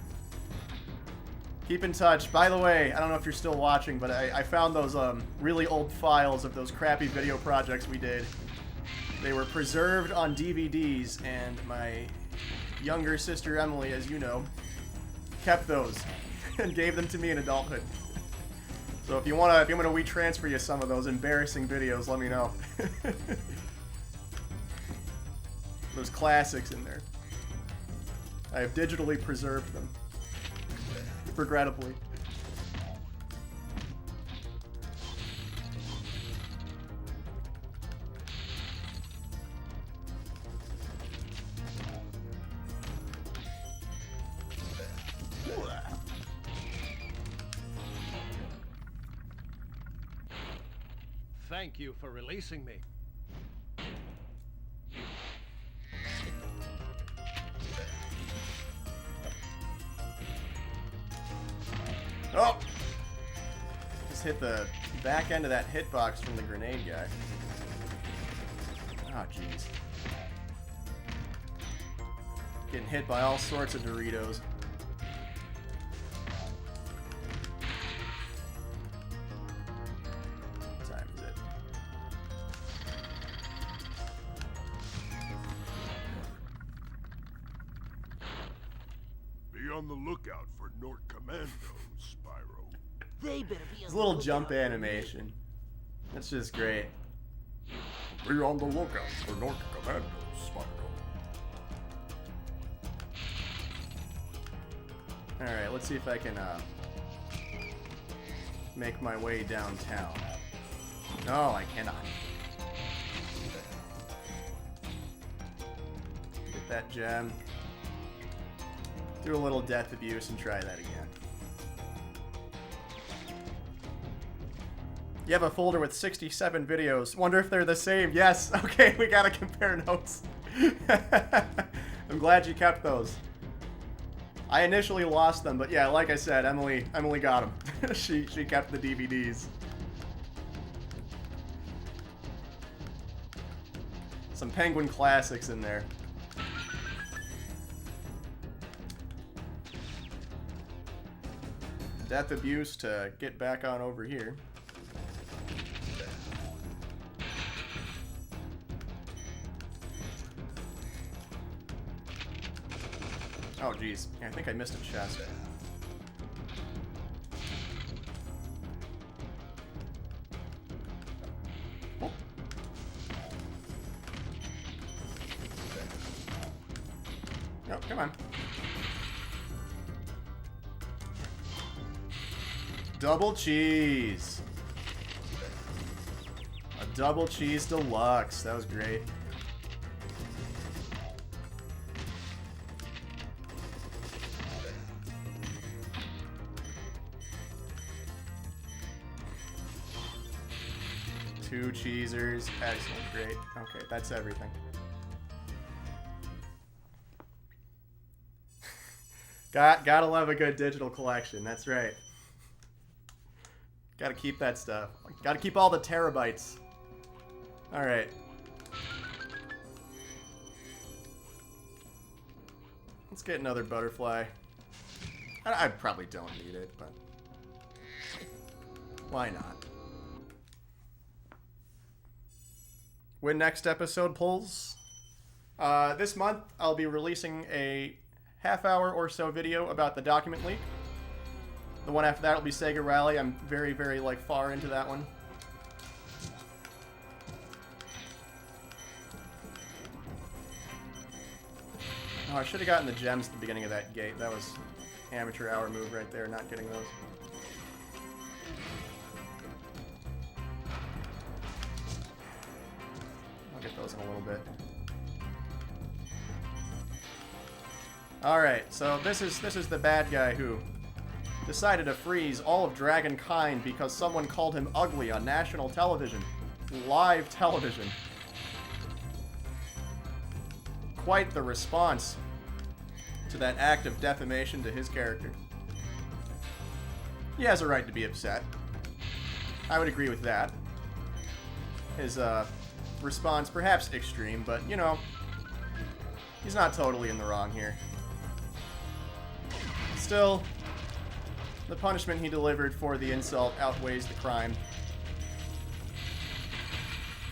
Keep in touch. By the way, I don't know if you're still watching, but I found those really old files of those crappy video projects we did. They were preserved on DVDs, and my younger sister Emily, as you know, kept those and gave them to me in adulthood. So if you wanna WeTransfer you some of those embarrassing videos, let me know. Those classics in there. I have digitally preserved them. Regrettably. Thank you for releasing me. Oh! Just hit the back end of that hitbox from the grenade guy. Oh, jeez. Getting hit by all sorts of Doritos. What time is it? Be on the lookout for North Commandos, Spyro. They better be This little jump animation. That's just great. Be on the lookout for North Commandos, Spyro. Alright, let's see if I can make my way downtown. No, I cannot. Get that gem. Do a little death abuse and try that again. You have a folder with 67 videos. Wonder if they're the same. Yes. Okay, we gotta compare notes. I'm glad you kept those. I initially lost them, but yeah, like I said, Emily got them. she kept the DVDs. Some Penguin classics in there. Death abuse to get back on over here. Oh, geez. I think I missed a chest. Oh. Oh, come on. Double cheese. A double cheese deluxe. That was great. Two cheesers. Excellent. Great. Okay, that's everything. Gotta love a good digital collection. That's right. Gotta keep that stuff. Gotta keep all the terabytes. Alright. Let's get another butterfly. I probably don't need it, but why not? When next episode pulls? This month, I'll be releasing a half-hour or so video about the document leak. The one after that will be Sega Rally. I'm very, very, like, far into that one. Oh, I should have gotten the gems at the beginning of that gate. That was amateur hour move right there, not getting those. I'll get those in a little bit. Alright, so this is the bad guy who decided to freeze all of Dragonkind because someone called him ugly on national television. Live television. Quite the response to that act of defamation to his character. He has a right to be upset. I would agree with that. His response, perhaps extreme, but, you know, he's not totally in the wrong here. Still, the punishment he delivered for the insult outweighs the crime.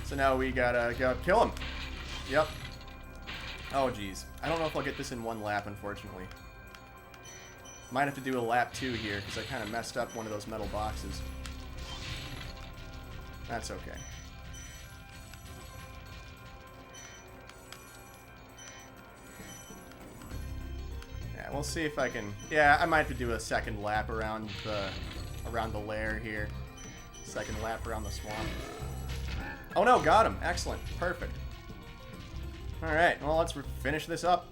So now we gotta go kill him. Yep. Oh, geez. I don't know if I'll get this in one lap, unfortunately. Might have to do a lap 2 here, because I kind of messed up one of those metal boxes. That's okay. Yeah, we'll see if I can... Yeah, I might have to do a second lap around the lair here. Second lap around the swamp. Oh no, got him. Excellent. Perfect. Alright, well, let's finish this up.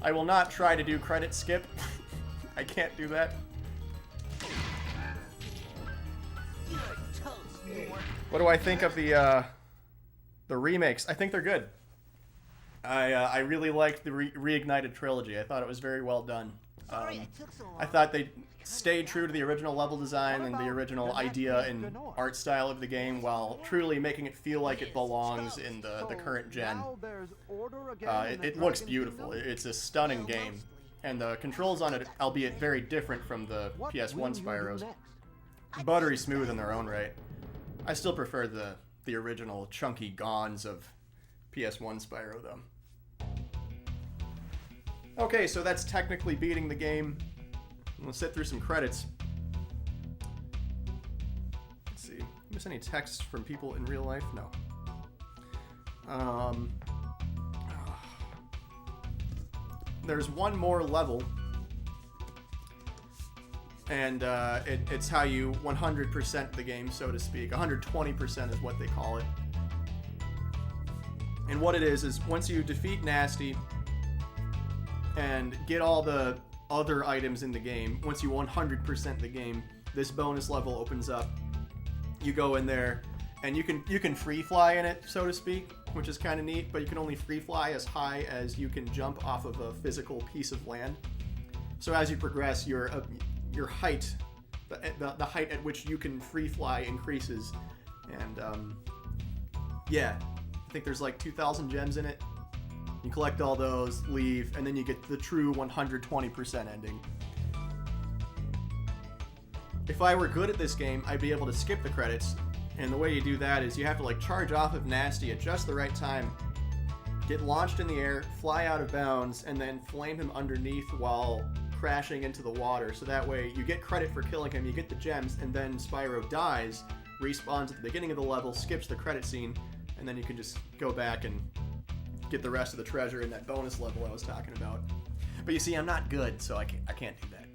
I will not try to do credit skip. I can't do that. What do I think of the remakes? I think they're good. I really liked the Reignited trilogy. I thought it was very well done. I thought they stayed true to the original level design and the original idea and art style of the game while truly making it feel like it belongs in the current gen. It looks beautiful. It's a stunning game. And the controls on it, albeit very different from the PS1 Spyros, buttery smooth in their own right. I still prefer the original chunky gons of PS1 Spyro, though. Okay, so that's technically beating the game. We'll sit through some credits. Let's see. Miss any texts from people in real life? No. There's one more level. And it's how you 100% the game, so to speak. 120% is what they call it. And what it is once you defeat Nasty and get all the other items in the game, once you 100% the game, this bonus level opens up. You go in there, and you can free fly in it, so to speak, which is kind of neat, but you can only free fly as high as you can jump off of a physical piece of land. So as you progress, your height, the height at which you can free fly increases, and yeah, I think there's like 2,000 gems in it. You collect all those, leave, and then you get the true 120% ending. If I were good at this game, I'd be able to skip the credits, and the way you do that is you have to like charge off of Nasty at just the right time, get launched in the air, fly out of bounds, and then flame him underneath while crashing into the water, so that way you get credit for killing him, you get the gems, and then Spyro dies, respawns at the beginning of the level, skips the credit scene, and then you can just go back and get the rest of the treasure in that bonus level I was talking about. But you see, I'm not good, so I can't do that.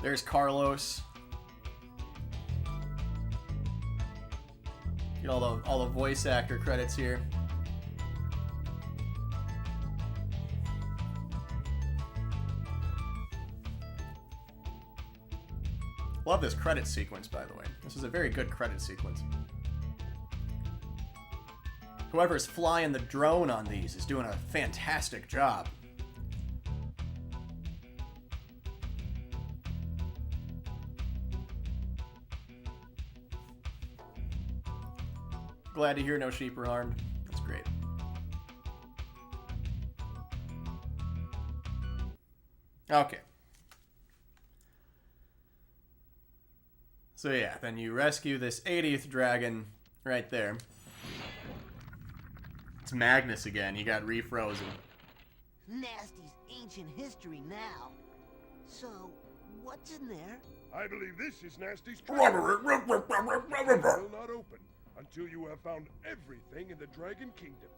There's Carlos. Get all the voice actor credits here. Love this credit sequence, by the way. This is a very good credit sequence. Whoever's flying the drone on these is doing a fantastic job. Glad to hear no sheep are harmed. That's great. Okay. So yeah, then you rescue this 80th dragon right there. It's Magnus again. He got refrozen. Nasty's ancient history now. So, what's in there? I believe this is Nasty's treasure. It will not open until you have found everything in the Dragon Kingdom.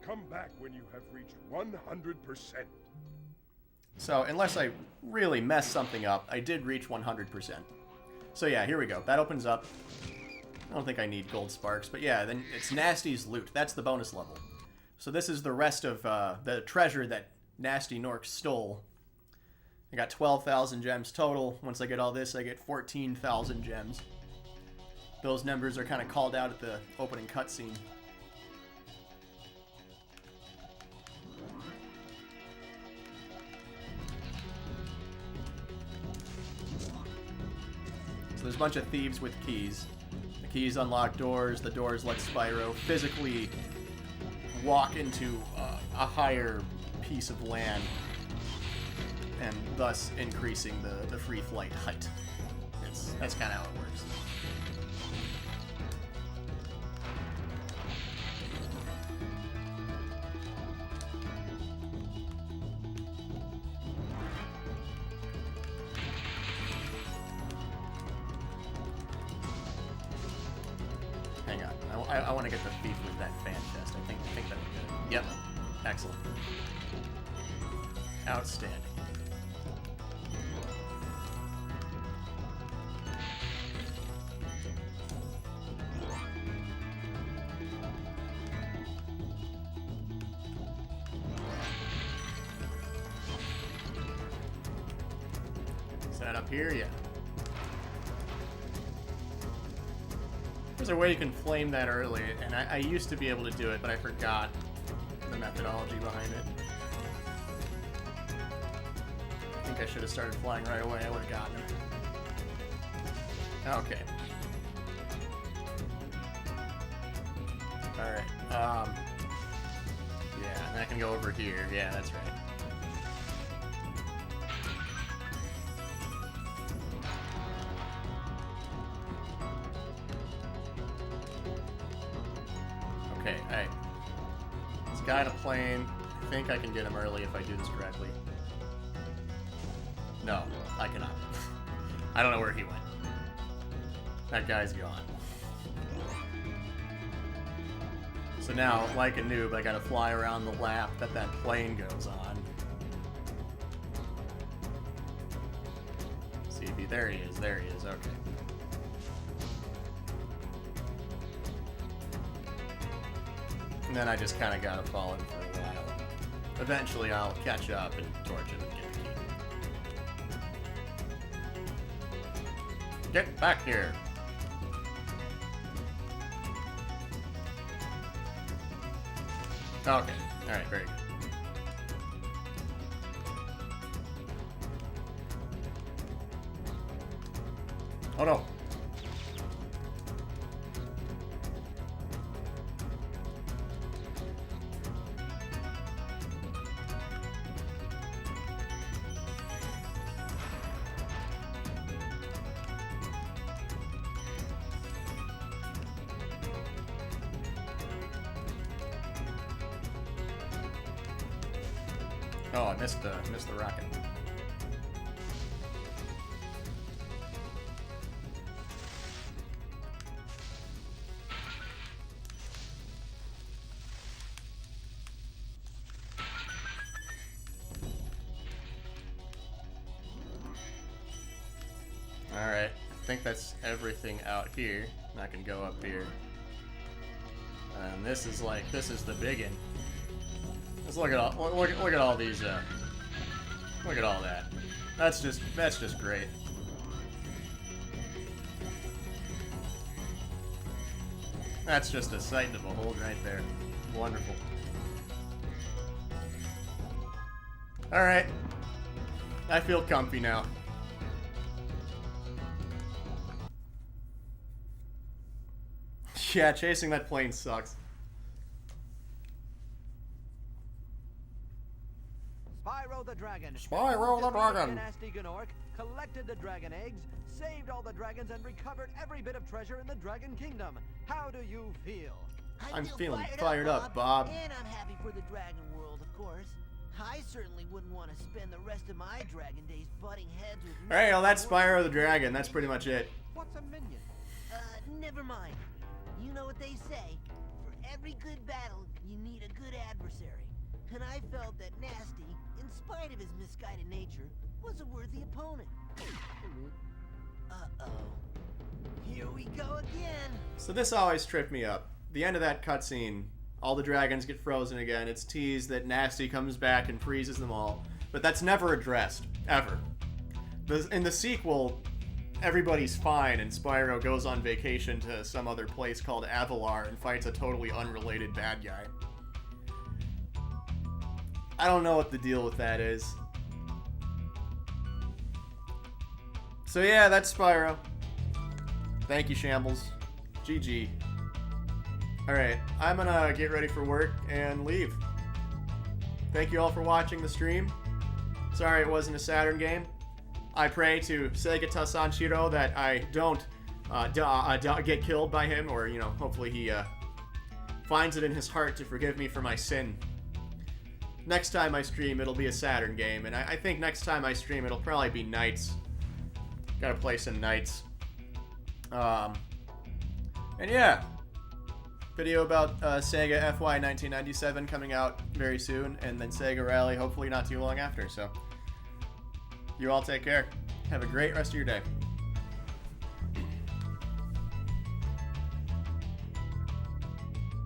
Come back when you have reached 100%. So, unless I really mess something up, I did reach 100%. So yeah, here we go. That opens up. I don't think I need gold sparks, but yeah, then it's Nasty's loot. That's the bonus level. So this is the rest of the treasure that Nasty Nork stole. I got 12,000 gems total. Once I get all this, I get 14,000 gems. Those numbers are kind of called out at the opening cutscene. So there's a bunch of thieves with keys. The keys unlock doors. The doors let Spyro physically walk into a higher piece of land, and thus increasing the free flight height. That's kind of how it works. Hang on, I want to get the thief with that fan chest. I think that'd be good. Yep, excellent, outstanding. Is that up here? Yeah. There's a way you can flame that early, and I used to be able to do it, but I forgot the methodology behind it. I think I should have started flying right away. I would have gotten him. Okay. Alright. Yeah, and I can go over here. Yeah, that's right. Okay, hey. This guy in a plane, I think I can get him early if I do this correctly. No, I cannot. I don't know where he went. That guy's gone. So now, like a noob, I gotta fly around the lap that plane goes on. See if he, there he is, okay. And then I just kind of gotta follow him for a while. Eventually I'll catch up and torch him and get the key. Get back here! Okay, alright, very good. Oh no! Oh, I missed the rocket. Alright, I think that's everything out here. I can go up here. And this is the biggin'. Let's look at all these. Look at all that. That's just great. That's just a sight to behold right there. Wonderful. All right, I feel comfy now. Yeah, chasing that plane sucks. Spyro the the Dragon. Spyro the Dragon. Nasty Gnorc collected the dragon eggs, saved all the dragons, and recovered every bit of treasure in the Dragon Kingdom. How do you feel? I'm feeling fired up, Bob. And I'm happy for the dragon world, of course. I certainly wouldn't want to spend the rest of my dragon days butting heads with... Alright, well, that's Spyro the Dragon. That's pretty much it. What's a minion? Never mind. You know what they say. For every good battle, you need a good adversary. And I felt that Nasty, in spite of his misguided nature, was a worthy opponent. Uh-oh. Here we go again. So this always tripped me up. The end of that cutscene, all the dragons get frozen again. It's teased that Nasty comes back and freezes them all. But that's never addressed, ever. In the sequel, everybody's fine and Spyro goes on vacation to some other place called Avalar and fights a totally unrelated bad guy. I don't know what the deal with that is. So yeah, that's Spyro. Thank you, Shambles. GG. Alright, I'm gonna get ready for work and leave. Thank you all for watching the stream. Sorry it wasn't a Saturn game. I pray to Sega Tasanshiro that I don't get killed by him, or, you know, hopefully he finds it in his heart to forgive me for my sin. Next time I stream, it'll be a Saturn game, and I think next time I stream, it'll probably be Knights. Gotta play some Knights. And yeah. Video about Sega FY 1997 coming out very soon, and then Sega Rally hopefully not too long after, so... You all take care. Have a great rest of your day.